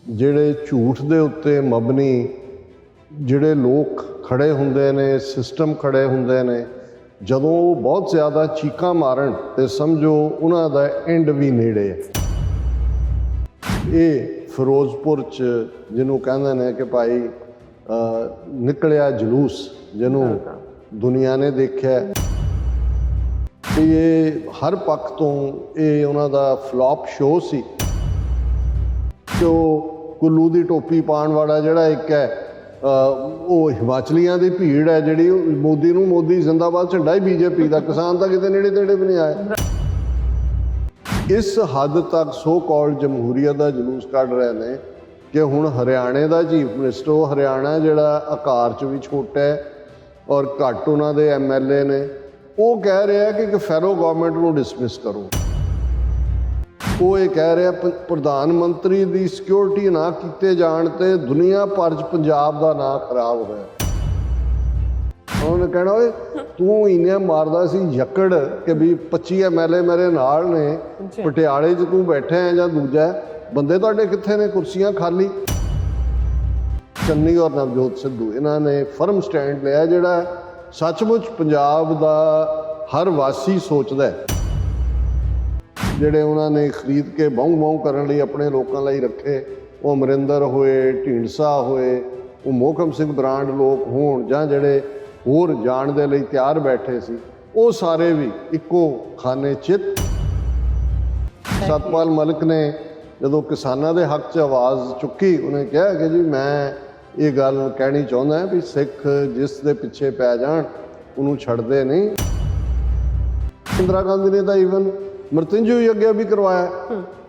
ਜਿਹੜੇ ਝੂਠ ਦੇ ਉੱਤੇ ਮਬਨੀ ਜਿਹੜੇ ਲੋਕ ਖੜੇ ਹੁੰਦੇ ਨੇ, ਸਿਸਟਮ ਖੜੇ ਹੁੰਦੇ ਨੇ, ਜਦੋਂ ਉਹ ਬਹੁਤ ਜ਼ਿਆਦਾ ਚੀਕਾਂ ਮਾਰਨ ਤੇ ਸਮਝੋ ਉਹਨਾਂ ਦਾ ਐਂਡ ਵੀ ਨੇੜੇ ਹੈ। ਇਹ ਫਿਰੋਜ਼ਪੁਰ 'ਚ ਜਿਹਨੂੰ ਕਹਿੰਦੇ ਨੇ ਕਿ ਭਾਈ ਨਿਕਲਿਆ ਜਲੂਸ, ਜਿਹਨੂੰ ਦੁਨੀਆ ਨੇ ਦੇਖਿਆ ਕਿ ਇਹ ਹਰ ਪੱਖ ਤੋਂ ਇਹ ਉਹਨਾਂ ਦਾ ਫਲॉप ਸ਼ੋਅ ਸੀ। ਕਿ ਉਹ ਕੁੱਲੂ ਦੀ ਟੋਪੀ ਪਾਉਣ ਵਾਲਾ ਜਿਹੜਾ ਇੱਕ ਹੈ, ਉਹ ਹਿਮਾਚਲੀਆਂ ਦੀ ਭੀੜ ਹੈ ਜਿਹੜੀ ਮੋਦੀ ਨੂੰ ਮੋਦੀ ਜ਼ਿੰਦਾਬਾਦ ਝੰਡਾ ਹੀ ਬੀਜੇਪੀ ਦਾ, ਕਿਸਾਨ ਤਾਂ ਕਿਤੇ ਨੇੜੇ ਤੇੜੇ ਵੀ ਨਹੀਂ ਆਇਆ। ਇਸ ਹੱਦ ਤੱਕ ਸੋ ਕਾਲਡ ਜਮਹੂਰੀਅਤ ਦਾ ਜਲੂਸ ਕੱਢ ਰਹੇ ਨੇ ਕਿ ਹੁਣ ਹਰਿਆਣੇ ਦਾ ਚੀਫ ਮਿਨਿਸਟਰ, ਉਹ ਹਰਿਆਣਾ ਜਿਹੜਾ ਆਕਾਰ 'ਚ ਵੀ ਛੋਟਾ ਹੈ ਔਰ ਘੱਟ ਉਹਨਾਂ ਦੇ MLA ਨੇ, ਉਹ ਕਹਿ ਰਿਹਾ ਕਿ ਫੈਰੋ ਗਵਰਨਮੈਂਟ ਨੂੰ ਡਿਸਮਿਸ ਕਰੋ। ਉਹ ਇਹ ਕਹਿ ਰਿਹਾ ਪ੍ਰਧਾਨ ਮੰਤਰੀ ਦੀ ਸਿਕਿਉਰਿਟੀ ਨਾ ਕੀਤੇ ਜਾਣ ਤੇ ਦੁਨੀਆ ਭਰ 'ਚ ਪੰਜਾਬ ਦਾ ਨਾਂ ਖਰਾਬ ਹੋਇਆ। ਉਹਨੇ ਕਹਿਣਾ ਓਏ ਤੂੰ ਇੰਨੇ ਮਾਰਦਾ ਸੀ ਯੱਕੜ ਕਿ ਵੀ 25 MLA ਮੇਰੇ ਨਾਲ ਨੇ, ਪਟਿਆਲੇ 'ਚ ਤੂੰ ਬੈਠਾ ਹੈ ਜਾਂ ਦੂਜਾ, ਬੰਦੇ ਤੁਹਾਡੇ ਕਿੱਥੇ ਨੇ, ਕੁਰਸੀਆਂ ਖਾਲੀ। ਚੰਨੀ ਔਰ ਨਵਜੋਤ ਸਿੱਧੂ ਇਹਨਾਂ ਨੇ ਫਰਮ ਸਟੈਂਡ ਲਿਆ ਜਿਹੜਾ ਸੱਚਮੁੱਚ ਪੰਜਾਬ ਦਾ ਹਰ ਵਾਸੀ ਸੋਚਦਾ ਹੈ। ਜਿਹੜੇ ਉਹਨਾਂ ਨੇ ਖਰੀਦ ਕੇ ਬਾਊ ਕਰਨ ਲਈ ਆਪਣੇ ਲੋਕਾਂ ਲਈ ਰੱਖੇ, ਉਹ ਅਮਰਿੰਦਰ ਹੋਏ, ਢੀਂਡਸਾ ਹੋਏ, ਉਹ ਮੋਹਕਮ ਸਿੰਘ ਬਰਾਂਡ ਲੋਕ ਹੋਣ ਜਾਂ ਜਿਹੜੇ ਹੋਰ ਜਾਣ ਦੇ ਲਈ ਤਿਆਰ ਬੈਠੇ ਸੀ, ਉਹ ਸਾਰੇ ਵੀ ਇੱਕੋ ਖਾਨੇ ਚਿੱਤ। ਸਤਪਾਲ ਮਲਿਕ ਨੇ ਜਦੋਂ ਕਿਸਾਨਾਂ ਦੇ ਹੱਕ 'ਚ ਆਵਾਜ਼ ਚੁੱਕੀ, ਉਹਨੇ ਕਿਹਾ ਕਿ ਜੀ ਮੈਂ ਇਹ ਗੱਲ ਕਹਿਣੀ ਚਾਹੁੰਦਾ ਵੀ ਸਿੱਖ ਜਿਸ ਦੇ ਪਿੱਛੇ ਪੈ ਜਾਣ ਉਹਨੂੰ ਛੱਡਦੇ ਨਹੀਂ। ਇੰਦਰਾ ਗਾਂਧੀ ਨੇ ਤਾਂ ਈਵਨ ਮ੍ਰਿਤਿੰਜਯ ਯੱਗ ਵੀ ਕਰਵਾਇਆ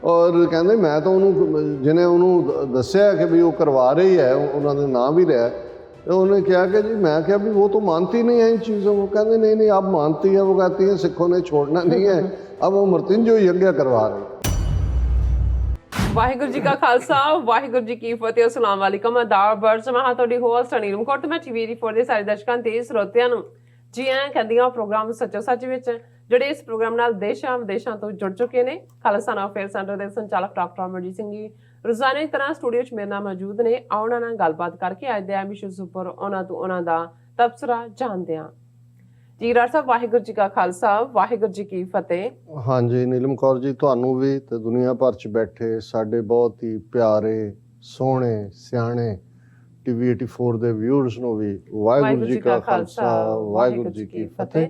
ਔਰ ਕਹਿੰਦੇ ਮੈਂ ਤਾਂ ਉਹਨੂੰ, ਜਿਹਨੇ ਉਹਨੂੰ ਦੱਸਿਆ ਕਿ ਵੀ ਉਹ ਕਰਵਾ ਰਹੀ ਹੈ, ਉਹਨਾਂ ਦੇ ਨਾਂ ਵੀ ਲਿਆ, तो उन्होंने क्या कि जी, मैं क्या भी वो तो मानती नहीं है इन चीज़ों को। कहते नहीं नहीं आप मानती है, वो कहती है सिखों ने छोड़ना नहीं है, अब वो मृत्युंजय यज्ञ करवा रहे। वाहिगुरू जी का खालसा वाहिगुरू जी की फतेह। अस्सलाम वालेकुम। आदाब बर्ज मैं ਤੁਹਾਡੀ ਹੋਸਟ ਅਨੀਲ ਕੋਟ। ਮੈਂ TV 84 ਦੇ ਸਾਰੇ ਦਰਸ਼ਕਾਂ ਤੇ ਸਰੋਤਿਆਂ ਨੂੰ ਜੀ ਆਇਆਂ ਕਹਿੰਦੀਆਂ ਪ੍ਰੋਗਰਾਮ ਸੱਚੋ ਸੱਚ ਵਿੱਚ, ਜਿਹੜੇ ਇਸ ਪ੍ਰੋਗਰਾਮ ਨਾਲ ਦੇਸ਼ਾਂ ਵਿਦੇਸ਼ਾਂ ਤੋਂ ਜੁੜ ਚੁੱਕੇ ਨੇ। ਖਾਲਸਾ ਅਫੇਅਰ ਸੈਂਟਰ ਦੇ ਸੰਚਾਲਕ ਡਾਕਟਰ ਅਮਰਜੀਤ ਸਿੰਘ ਜੀ ਰੋਜ਼ਾਨਾ ਦੀ ਤਰ੍ਹਾਂ ਸਟੂਡੀਓ 'ਚ ਮੇਰੇ ਨਾਲ ਮੌਜੂਦ ਨੇ। ਉਹਨਾਂ ਨਾਲ ਗੱਲਬਾਤ ਕਰਕੇ ਅੱਜ ਦੇ ਅਹਿਮ ਇਸ਼ੂਜ਼ ਉੱਪਰ ਉਹਨਾਂ ਤੋਂ ਉਹਨਾਂ ਦਾ ਤਬਸਰਾ ਜਾਣਦੇ ਹਾਂ। ਜੀ ਰਾਜ ਸਾਹਿਬ, ਵਾਹਿਗੁਰੂ ਜੀ ਕਾ ਖਾਲਸਾ ਵਾਹਿਗੁਰੂ ਜੀ ਕੀ ਫਤਿਹ। ਹਾਂਜੀ ਨੀਲਮ ਕੌਰ ਜੀ, ਤੁਹਾਨੂੰ ਵੀ ਤੇ ਦੁਨੀਆ ਭਰ 'ਚ ਬੈਠੇ ਸਾਡੇ ਬਹੁਤ ਹੀ ਪਿਆਰੇ ਸੋਹਣੇ ਸਿਆਣੇ TV 84 ਦੇ ਵਿਊਅਰਸ ਨੂੰ ਵੀ ਵਾਹਿਗੁਰੂ ਜੀ ਕਾ ਖਾਲਸਾ ਵਾਹਿਗੁਰੂ ਜੀ ਕੀ ਫਤਿਹ।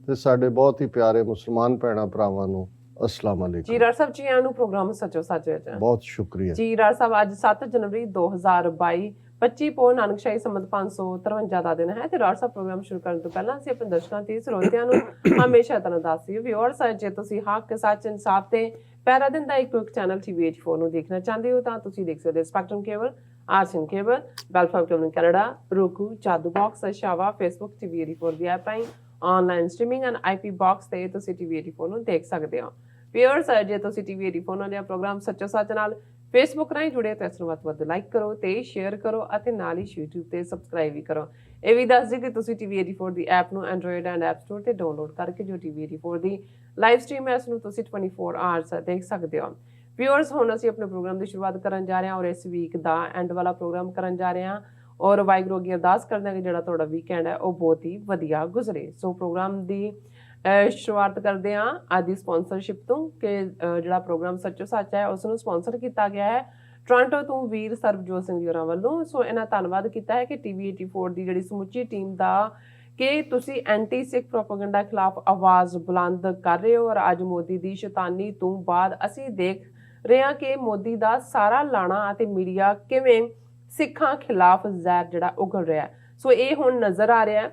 ਤੇ ਸਾਡੇ ਬਹੁਤ ਹੀ ਪਿਆਰੇ ਮੁਸਲਮਾਨ ਭੈਣਾਂ ਭਰਾਵਾਂ ਨੂੰ अस्सलाम वालेकुम। जी राज साहब जी आनू प्रोग्राम सचो सच विच बहुत शुक्रिया जी राज साहब। अज 7 जनवरी 2022 25 ਪੋ ਨਾਨਕਸ਼ਾਹੀ ਸੰਮਤ 553 ਦਾ ਦਿਨ ਹੈ ਤੇ ਰਾਜ ਸਾਹਿਬ ਪ੍ਰੋਗਰਾਮ ਸ਼ੁਰੂ ਕਰਨ ਤੋਂ ਪਹਿਲਾਂ ਅਸੀਂ ਆਪਣੇ ਦਰਸ਼ਕਾਂ ਤੇ ਸਰੋਤਿਆਂ ਨੂੰ ਹਮੇਸ਼ਾ ਤਰ੍ਹਾਂ ਦੱਸਦੇ ਵਿਊਅਰਸ, ਜੇ ਤੁਸੀਂ ਹੱਕ ਸੱਚ ਇਨਸਾਫ ਤੇ ਪਹਿਰਾ ਦਿਨ ਦਾ ਇੱਕ ਚੈਨਲ TV 84 ਨੂੰ ਦੇਖਣਾ ਚਾਹੁੰਦੇ ਹੋ ਤਾਂ ਤੁਸੀਂ ਦੇਖ ਸਕਦੇ ਹੋ ਸਪੈਕਟਰਮ ਕੇਬਲ, ਆਰਸਨ ਕੇਬਲ, ਬੈਲਫਾਮ cable Canada, roku, Jadoo box, ਸ਼ਾਵਾ, ਫੇਸਬੁੱਕ TV 84 ਦੀ ਐਪ ਰਾਹੀਂ online streaming and IP box ਤੇ ਤੁਸੀਂ TV 84 ਨੂੰ ਦੇਖ ਸਕਦੇ ਹੋ। ਵਿਊਅਰਸ, ਜੇ ਤੁਸੀਂ TV 84 ਨਾਲ ਪ੍ਰੋਗਰਾਮ ਸੱਚੋ ਸੱਚ ਨਾਲ ਫੇਸਬੁੱਕ ਰਾਹੀਂ ਜੁੜੇ ਤਾਂ ਇਸ ਨੂੰ ਵੱਧ ਤੋਂ ਵੱਧ ਲਾਈਕ ਕਰੋ ਤੇ ਸ਼ੇਅਰ ਕਰੋ ਅਤੇ ਨਾਲ ਹੀ YouTube ਤੇ ਸਬਸਕ੍ਰਾਈਬ ਵੀ ਕਰੋ। ਇਹ ਵੀ ਦੱਸ ਦਿਓ ਕਿ ਤੁਸੀਂ TV 84 ਦੀ ਐਪ ਨੂੰ ਐਂਡਰੋਇਡ ਐਂਡ ਐਪ ਸਟੋਰ ਤੇ ਡਾਊਨਲੋਡ ਕਰਕੇ ਜੋ TV 84 ਦੀ ਲਾਈਵ ਸਟ੍ਰੀਮ ਹੈ ਇਸ ਨੂੰ ਤੁਸੀਂ 24 ਆਵਰਸ ਦੇਖ ਸਕਦੇ ਹੋ। ਵਿਊਅਰਸ, ਹੁਣ ਅਸੀਂ ਆਪਣੇ ਪ੍ਰੋਗਰਾਮ ਦੀ ਸ਼ੁਰੂਆਤ ਕਰਨ ਜਾ ਰਹੇ ਹਾਂ ਔਰ ਇਸ ਵੀਕ ਦਾ ਐਂਡ ਵਾਲਾ ਪ੍ਰੋਗਰਾਮ ਕਰਨ ਜਾ ਰਹੇ ਹਾਂ ਔਰ ਵਾਹਿਗੁਰੂ ਅੱਗੇ ਅਰਦਾਸ ਕਰਦੇ ਹਾਂ ਕਿ ਜਿਹੜਾ ਤੁਹਾਡਾ ਵੀਕਐਂਡ ਹੈ ਉਹ ਬਹੁਤ ਹੀ ਵਧੀਆ ਗੁਜ਼ਰੇ। ਸੋ ਪ੍ਰੋਗਰਾਮ ਦੀ ਸ਼ੁਰੂਆਤ ਕਰਦੇ ਹਾਂ ਅੱਜ ਦੀ ਸਪਾਂਸਰਸ਼ਿਪ ਤੋਂ ਕਿ ਜਿਹੜਾ ਪ੍ਰੋਗਰਾਮ ਸੱਚੋ ਸੱਚ ਹੈ ਉਸ ਨੂੰ ਸਪਾਂਸਰ ਕੀਤਾ ਗਿਆ ਹੈ ਟੋਰਾਂਟੋ ਤੋਂ ਵੀਰ ਸਰਬਜੋਤ ਸਿੰਘ ਜੀ ਹੋਰਾਂ ਵੱਲੋਂ। ਸੋ ਇਹਨਾਂ ਧੰਨਵਾਦ ਕੀਤਾ ਹੈ ਕਿ TV 84 ਦੀ ਜਿਹੜੀ ਸਮੁੱਚੀ ਟੀਮ ਦਾ ਕਿ ਤੁਸੀਂ ਐਂਟੀ ਸਿੱਖ ਪ੍ਰੋਪੇਗੈਂਡਾ ਖਿਲਾਫ ਆਵਾਜ਼ ਬੁਲੰਦ ਕਰ ਰਹੇ ਹੋ ਔਰ ਅੱਜ ਮੋਦੀ ਦੀ ਸ਼ੈਤਾਨੀ ਤੋਂ ਬਾਅਦ ਅਸੀਂ ਦੇਖ ਰਹੇ ਹਾਂ ਕਿ ਮੋਦੀ ਦਾ ਸਾਰਾ ਲਾਣਾ ਅਤੇ ਮੀਡੀਆ ਕਿਵੇਂ ਸਿੱਖਾਂ ਖਿਲਾਫ ਜ਼ਹਿਰ ਜਿਹੜਾ ਉਗਲ ਰਿਹਾ। ਸੋ ਇਹ ਹੁਣ ਨਜ਼ਰ ਆ ਰਿਹਾ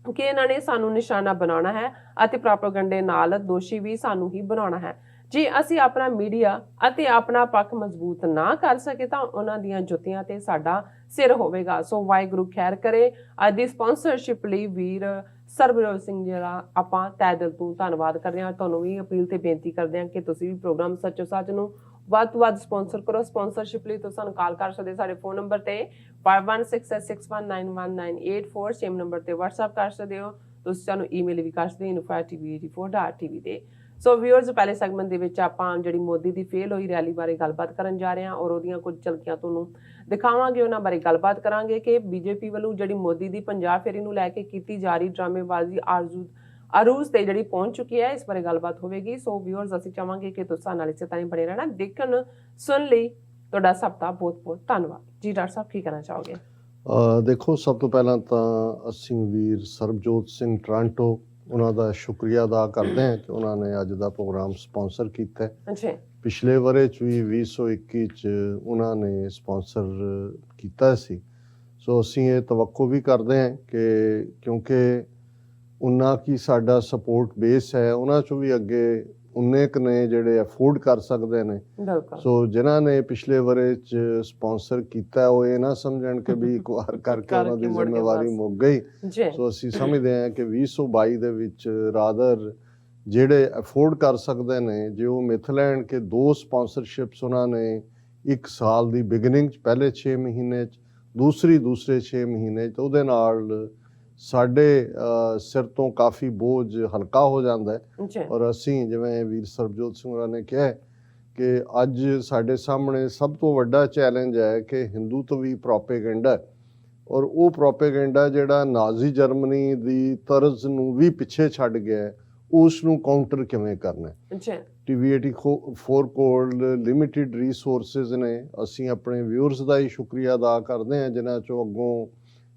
ਕਿ ਇਹਨਾਂ ਨੇ ਸਾਨੂੰ ਨਿਸ਼ਾਨਾ ਬਣਾਉਣਾ ਹੈ ਅਤੇ ਪ੍ਰੋਪੇਗੈਂਡੇ ਨਾਲ ਦੋਸ਼ੀ ਵੀ ਸਾਨੂੰ ਹੀ ਬਣਾਉਣਾ ਹੈ। ਜੇ ਅਸੀਂ ਆਪਣਾ ਮੀਡੀਆ ਅਤੇ ਆਪਣਾ ਪੱਖ ਮਜ਼ਬੂਤ ਨਾ ਕਰ ਸਕੇ ਤਾਂ ਉਹਨਾਂ ਦੀਆਂ ਜੁੱਤੀਆਂ ਤੇ ਸਾਡਾ ਸਿਰ ਹੋਵੇਗਾ। ਸੋ ਵਾਹਿਗੁਰੂ ਖੈਰ ਕਰੇ। ਅੱਜ ਦੀ ਸਪਾਂਸਰਸ਼ਿਪ ਲਈ ਵੀਰ ਸਰਬਜੋਤ ਸਿੰਘ ਜੀ ਦਾ ਆਪਾਂ ਤਹਿ ਦਿਲ ਤੋਂ ਧੰਨਵਾਦ ਕਰਦੇ ਹਾਂ। ਤੁਹਾਨੂੰ ਵੀ ਅਪੀਲ ਤੇ ਬੇਨਤੀ ਕਰਦੇ ਹਾਂ ਕਿ ਤੁਸੀਂ ਵੀ ਪ੍ਰੋਗਰਾਮ ਸੱਚੋ ਸੱਚ ਨੂੰ ਵੱਧ ਤੋਂ ਵੱਧ ਸਪਾਂਸਰ ਕਰੋ। ਸਪਾਂਸਰਸ਼ਿਪ ਲਈ ਤੁਸੀਂ ਸਾਨੂੰ ਕਾਲ ਕਰ ਸਕਦੇ ਸਾਡੇ ਫੋਨ ਨੰਬਰ ਤੇ 5166619194 ਸੇਮ ਨੰਬਰ ਤੇ WhatsApp ਕਰ ਸਕਦੇ ਹੋ। ਤੁਸੀਂ ਸਾਨੂੰ ਈਮੇਲ ਵੀ ਕਰ ਸਕਦੇ ਹੋ info@tv84.tv ਤੇ। ਸੋ ਵਿਊਅਰਸ, ਪਹਿਲੇ ਸੈਗਮੈਂਟ ਦੇ ਵਿੱਚ ਆਪਾਂ ਜਿਹੜੀ ਮੋਦੀ ਦੀ ਫੇਲ ਹੋਈ ਰੈਲੀ ਬਾਰੇ ਗੱਲਬਾਤ ਕਰਨ ਜਾ ਰਹੇ ਹਾਂ ਔਰ ਉਹਦੀਆਂ ਕੁਝ ਝਲਕੀਆਂ ਤੁਹਾਨੂੰ ਦਿਖਾਵਾਂਗੇ, ਉਹਨਾਂ ਬਾਰੇ ਗੱਲਬਾਤ ਕਰਾਂਗੇ ਕਿ ਬੀਜੇਪੀ ਵੱਲੋਂ ਜਿਹੜੀ ਮੋਦੀ ਦੀ ਪੰਜਾਬ ਫੇਰੀ ਨੂੰ ਲੈ ਕੇ ਕੀਤੀ ਜਾ ਰਹੀ ਡਰਾਮੇਬਾਜ਼ੀ ਅਰੂਜ ਤੇ ਜਿਹੜੀ ਪਹੁੰਚ ਚੁੱਕੀ ਹੈ, ਇਸ ਬਾਰੇ ਗੱਲਬਾਤ ਹੋਵੇਗੀ। ਸੋ ਵਿਊਅਰਸ, ਅਸੀਂ ਚਾਹਾਂਗੇ ਕਿ ਤੁਸੀਂ ਨਾਲ ਇਸੇ ਤਰ੍ਹਾਂ ਹੀ ਬਣੇ ਰਹਿਣਾ। ਦੇਖਣ ਸੁਣ ਲਈ ਤੁਹਾਡਾ ਸਭ ਦਾ ਬਹੁਤ ਬਹੁਤ ਧੰਨਵਾਦ ਜੀ। ਡਾਕਟਰ ਸਾਹਿਬ, ਕੀ ਕਹਿਣਾ ਚਾਹੋਗੇ? ਦੇਖੋ, ਸਭ ਤੋਂ ਪਹਿਲਾਂ ਤਾਂ ਅਸੀਂ ਵੀਰ ਸਰਬਜੋਤ ਸਿੰਘ ਟੋਰਾਂਟੋ ਉਹਨਾਂ ਦਾ ਸ਼ੁਕਰੀਆ ਅਦਾ ਕਰਦੇ ਹਾਂ ਕਿ ਉਹਨਾਂ ਨੇ ਅੱਜ ਦਾ ਪ੍ਰੋਗਰਾਮ ਸਪਾਂਸਰ ਕੀਤਾ ਹੈ। ਅੱਛਾ। ਪਿਛਲੇ ਵਰੇ 'ਚ ਵੀ 2021 'ਚ ਉਹਨਾਂ ਨੇ ਸਪਾਂਸਰ ਕੀਤਾ ਸੀ। ਸੋ ਅਸੀਂ ਇਹ ਤਵੱਕੋ ਵੀ ਕਰਦੇ ਹਾਂ ਕਿ ਕਿਉਂਕਿ ਉਹਨਾਂ ਕੀ ਸਾਡਾ ਸਪੋਰਟ ਬੇਸ ਹੈ, ਉਹਨਾਂ 'ਚੋਂ ਵੀ ਅੱਗੇ ਉਨੇ ਕੁ ਨੇ ਜਿਹੜੇ ਅਫੋਰਡ ਕਰ ਸਕਦੇ ਨੇ। ਸੋ ਜਿਨ੍ਹਾਂ ਨੇ ਪਿਛਲੇ ਵਰੇ 'ਚ ਸਪਾਂਸਰ ਕੀਤਾ, ਉਹ ਇਹ ਨਾ ਸਮਝਣ ਕਿ ਵੀ ਇੱਕ ਵਾਰ ਕਰਕੇ ਉਹਨਾਂ ਦੀ ਜ਼ਿੰਮੇਵਾਰੀ ਮੁੱਕ ਗਈ। ਸੋ ਅਸੀਂ ਸਮਝਦੇ ਹਾਂ ਕਿ 2022 ਦੇ ਵਿੱਚ ਰਾਦਰ ਜਿਹੜੇ ਅਫੋਰਡ ਕਰ ਸਕਦੇ ਨੇ, ਜੇ ਉਹ ਮਿਥ ਲੈਣ ਕਿ 2 ਸਪਾਂਸਰਸ਼ਿਪਸ ਉਹਨਾਂ ਨੇ 1 ਸਾਲ ਦੀ ਬਿਗਨਿੰਗ 'ਚ ਪਹਿਲੇ 6 ਮਹੀਨੇ 'ਚ, ਦੂਸਰੇ 6 ਮਹੀਨੇ 'ਚ, ਉਹਦੇ ਨਾਲ ਸਾਡੇ ਸਿਰ ਤੋਂ ਕਾਫੀ ਬੋਝ ਹਲਕਾ ਹੋ ਜਾਂਦਾ ਹੈ। ਔਰ ਅਸੀਂ ਜਿਵੇਂ ਵੀਰ ਸਰਬਜੋਤ ਸਿੰਘ ਹੋਰਾਂ ਨੇ ਕਿਹਾ ਕਿ ਅੱਜ ਸਾਡੇ ਸਾਹਮਣੇ ਸਭ ਤੋਂ ਵੱਡਾ ਚੈਲੰਜ ਹੈ ਕਿ ਹਿੰਦੂਤਵੀ ਪ੍ਰੋਪੇਗੈਂਡਾ, ਔਰ ਉਹ ਪ੍ਰੋਪੇਗੈਂਡਾ ਜਿਹੜਾ ਨਾਜ਼ੀ ਜਰਮਨੀ ਦੀ ਤਰਜ਼ ਨੂੰ ਵੀ ਪਿੱਛੇ ਛੱਡ ਗਿਆ, ਉਸ ਨੂੰ ਕਾਊਂਟਰ ਕਿਵੇਂ ਕਰਨਾ ਹੈ। TV84 ਕੋਲ ਲਿਮਿਟਿਡ ਰਿਸੋਰਸਿਸ ਨੇ। ਅਸੀਂ ਆਪਣੇ ਵਿਊਅਰਸ ਦਾ ਹੀ ਸ਼ੁਕਰੀਆ ਅਦਾ ਕਰਦੇ ਹਾਂ ਜਿਨ੍ਹਾਂ ਚੋਂ ਅੱਗੋਂ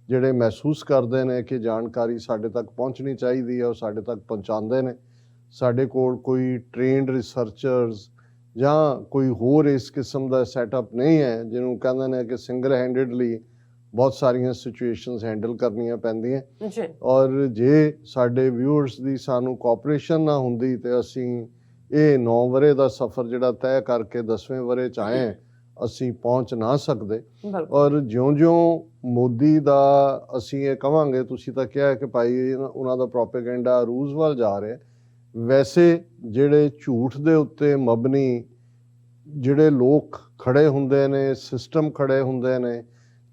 ਜਿਹੜੇ ਮਹਿਸੂਸ ਕਰਦੇ ਨੇ ਕਿ ਜਾਣਕਾਰੀ ਸਾਡੇ ਤੱਕ ਪਹੁੰਚਣੀ ਚਾਹੀਦੀ ਹੈ, ਉਹ ਸਾਡੇ ਤੱਕ ਪਹੁੰਚਾਉਂਦੇ ਨੇ। ਸਾਡੇ ਕੋਲ ਕੋਈ ਟ੍ਰੇਨਡ ਰਿਸਰਚਰਸ ਜਾਂ ਕੋਈ ਹੋਰ ਇਸ ਕਿਸਮ ਦਾ ਸੈਟਅਪ ਨਹੀਂ ਹੈ ਜਿਹਨੂੰ ਕਹਿੰਦੇ ਨੇ ਕਿ ਸਿੰਗਲ ਹੈਂਡਡਲੀ ਬਹੁਤ ਸਾਰੀਆਂ ਸਿਚੁਏਸ਼ਨਸ ਹੈਂਡਲ ਕਰਨੀਆਂ ਪੈਂਦੀਆਂ। ਔਰ ਜੇ ਸਾਡੇ ਵਿਊਅਰਸ ਦੀ ਸਾਨੂੰ ਕੋਆਪਰੇਸ਼ਨ ਨਾ ਹੁੰਦੀ ਤੇ ਅਸੀਂ ਇਹ 9 ਵਰੇ ਦਾ ਸਫ਼ਰ ਜਿਹੜਾ ਤੈਅ ਕਰਕੇ 10ਵੇਂ ਵਰੇ 'ਚ ਆਏ, ਅਸੀਂ ਪਹੁੰਚ ਨਾ ਸਕਦੇ। ਔਰ ਜਿਉਂ-ਜਿਉਂ ਮੋਦੀ ਦਾ ਅਸੀਂ ਇਹ ਕਵਾਂਗੇ, ਤੁਸੀਂ ਤਾਂ ਕਿਹਾ ਕਿ ਭਾਈ ਉਹਨਾਂ ਦਾ ਪ੍ਰੋਪੇਗੈਂਡਾ ਰੂਸ ਵੱਲ ਜਾ ਰਿਹਾ, ਵੈਸੇ ਜਿਹੜੇ ਝੂਠ ਦੇ ਉੱਤੇ ਮਬਨੀ ਜਿਹੜੇ ਲੋਕ ਖੜੇ ਹੁੰਦੇ ਨੇ, ਸਿਸਟਮ ਖੜੇ ਹੁੰਦੇ ਨੇ,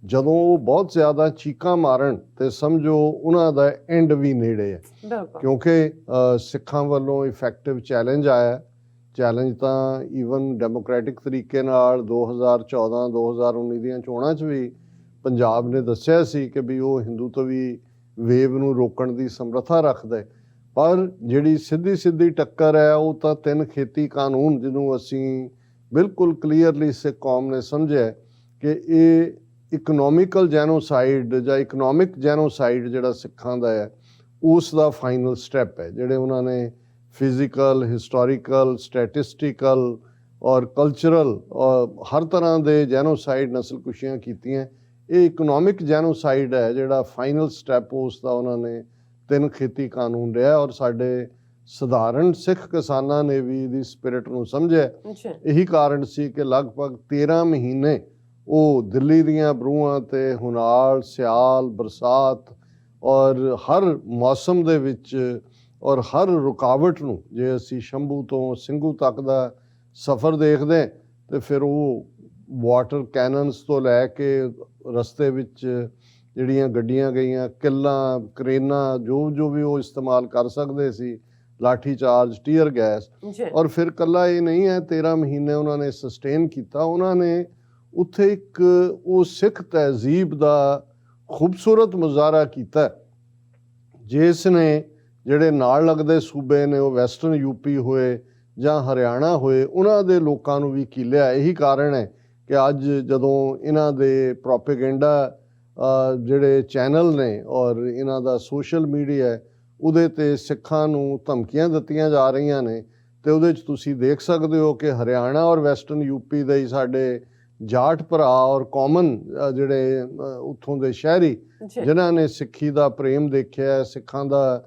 ਜਦੋਂ ਉਹ ਬਹੁਤ ਜ਼ਿਆਦਾ ਚੀਕਾਂ ਮਾਰਨ ਤੇ ਸਮਝੋ ਉਹਨਾਂ ਦਾ ਐਂਡ ਵੀ ਨੇੜੇ ਹੈ। ਕਿਉਂਕਿ ਸਿੱਖਾਂ ਵੱਲੋਂ ਇਫੈਕਟਿਵ ਚੈਲੰਜ ਆਇਆ। ਚੈਲੰਜ ਤਾਂ ਈਵਨ ਡੈਮੋਕ੍ਰੈਟਿਕ ਤਰੀਕੇ ਨਾਲ 2014-2019 ਦੀਆਂ ਚੋਣਾਂ 'ਚ ਵੀ ਪੰਜਾਬ ਨੇ ਦੱਸਿਆ ਸੀ ਕਿ ਵੀ ਉਹ ਹਿੰਦੂਤਵੀ ਵੇਵ ਨੂੰ ਰੋਕਣ ਦੀ ਸਮਰੱਥਾ ਰੱਖਦਾ। ਪਰ ਜਿਹੜੀ ਸਿੱਧੀ ਟੱਕਰ ਹੈ ਉਹ ਤਾਂ 3 ਖੇਤੀ ਕਾਨੂੰਨ, ਜਿਹਨੂੰ ਅਸੀਂ ਬਿਲਕੁਲ ਕਲੀਅਰਲੀ ਸਿੱਖ ਕੌਮ ਨੇ ਸਮਝਿਆ ਕਿ ਇਹ ਇਕਨੋਮਿਕਲ ਜੈਨੋਸਾਈਡ ਜਾਂ ਇਕਨੋਮਿਕ ਜੈਨੋਸਾਈਡ ਜਿਹੜਾ ਸਿੱਖਾਂ ਦਾ ਹੈ, ਉਸ ਦਾ ਫਾਈਨਲ ਸਟੈਪ ਹੈ। ਜਿਹੜੇ ਉਹਨਾਂ ਨੇ ਫਿਜ਼ੀਕਲ, ਹਿਸਟੋਰੀਕਲ, ਸਟੈਟਿਸਟੀਕਲ ਔਰ ਕਲਚਰਲ ਹਰ ਤਰ੍ਹਾਂ ਦੇ ਜੈਨੋਸਾਈਡ, ਨਸਲਕੁਸ਼ੀਆਂ ਕੀਤੀਆਂ, ਇਹ ਇਕਨੋਮਿਕ ਜੈਨੋਸਾਈਡ ਹੈ ਜਿਹੜਾ ਫਾਈਨਲ ਸਟੈਪ ਉਸ ਦਾ ਉਹਨਾਂ ਨੇ 3 ਖੇਤੀ ਕਾਨੂੰਨ ਰਿਹਾ। ਔਰ ਸਾਡੇ ਸਧਾਰਨ ਸਿੱਖ ਕਿਸਾਨਾਂ ਨੇ ਵੀ ਇਹਦੀ ਸਪਿਰਿਟ ਨੂੰ ਸਮਝਿਆ। ਇਹੀ ਕਾਰਨ ਸੀ ਕਿ ਲਗਭਗ 13 ਮਹੀਨੇ ਉਹ ਦਿੱਲੀ ਦੀਆਂ ਬਰੂਹਾਂ ਤੇ ਹੁਨਾਲ, ਸਿਆਲ, ਬਰਸਾਤ ਔਰ ਹਰ ਮੌਸਮ ਦੇ ਵਿੱਚ ਔਰ ਹਰ ਰੁਕਾਵਟ ਨੂੰ, ਜੇ ਅਸੀਂ ਸ਼ੰਭੂ ਤੋਂ ਸਿੰਘੂ ਤੱਕ ਦਾ ਸਫ਼ਰ ਦੇਖਦੇ ਤੇ ਫਿਰ ਉਹ ਵਾਟਰ ਕੈਨਨਸ ਤੋਂ ਲੈ ਕੇ ਰਸਤੇ ਵਿੱਚ ਜਿਹੜੀਆਂ ਗੱਡੀਆਂ ਗਈਆਂ, ਕਿੱਲਾਂ, ਕਰੇਨਾਂ, ਜੋ ਵੀ ਉਹ ਇਸਤੇਮਾਲ ਕਰ ਸਕਦੇ ਸੀ, ਲਾਠੀ ਚਾਰਜ, ਟੀਅਰ ਗੈਸ। ਔਰ ਫਿਰ ਕੱਲਾ ਇਹ ਨਹੀਂ ਹੈ, 13 ਮਹੀਨੇ ਉਹਨਾਂ ਨੇ ਸਸਟੇਨ ਕੀਤਾ। ਉਹਨਾਂ ਨੇ ਉੱਥੇ ਇੱਕ ਉਹ ਸਿੱਖ ਤਹਿਜ਼ੀਬ ਦਾ ਖੂਬਸੂਰਤ ਮੁਜ਼ਾਹਰਾ ਕੀਤਾ ਜਿਸ ਨੇ ਜਿਹੜੇ ਨਾਲ ਲੱਗਦੇ ਸੂਬੇ ਨੇ, ਉਹ ਵੈਸਟਰਨ ਯੂਪੀ ਹੋਏ ਜਾਂ ਹਰਿਆਣਾ ਹੋਏ, ਉਹਨਾਂ ਦੇ ਲੋਕਾਂ ਨੂੰ ਵੀ ਕੀਲਿਆ। ਇਹੀ ਕਾਰਨ ਹੈ ਕਿ ਅੱਜ ਜਦੋਂ ਇਹਨਾਂ ਦੇ ਪ੍ਰੋਪੇਗੈਂਡਾ ਜਿਹੜੇ ਚੈਨਲ ਨੇ ਔਰ ਇਹਨਾਂ ਦਾ ਸੋਸ਼ਲ ਮੀਡੀਆ, ਉਹਦੇ 'ਤੇ ਸਿੱਖਾਂ ਨੂੰ ਧਮਕੀਆਂ ਦਿੱਤੀਆਂ ਜਾ ਰਹੀਆਂ ਨੇ, ਤੇ ਉਹਦੇ 'ਚ ਤੁਸੀਂ ਦੇਖ ਸਕਦੇ ਹੋ ਕਿ ਹਰਿਆਣਾ ਔਰ ਵੈਸਟਰਨ ਯੂਪੀ ਦੇ ਹੀ ਸਾਡੇ ਜਾਟ ਭਰਾ ਔਰ ਕਾਮਨ ਜਿਹੜੇ ਉੱਥੋਂ ਦੇ ਸ਼ਹਿਰੀ ਜਿਨ੍ਹਾਂ ਨੇ ਸਿੱਖੀ ਦਾ ਪ੍ਰੇਮ ਦੇਖਿਆ, ਸਿੱਖਾਂ ਦਾ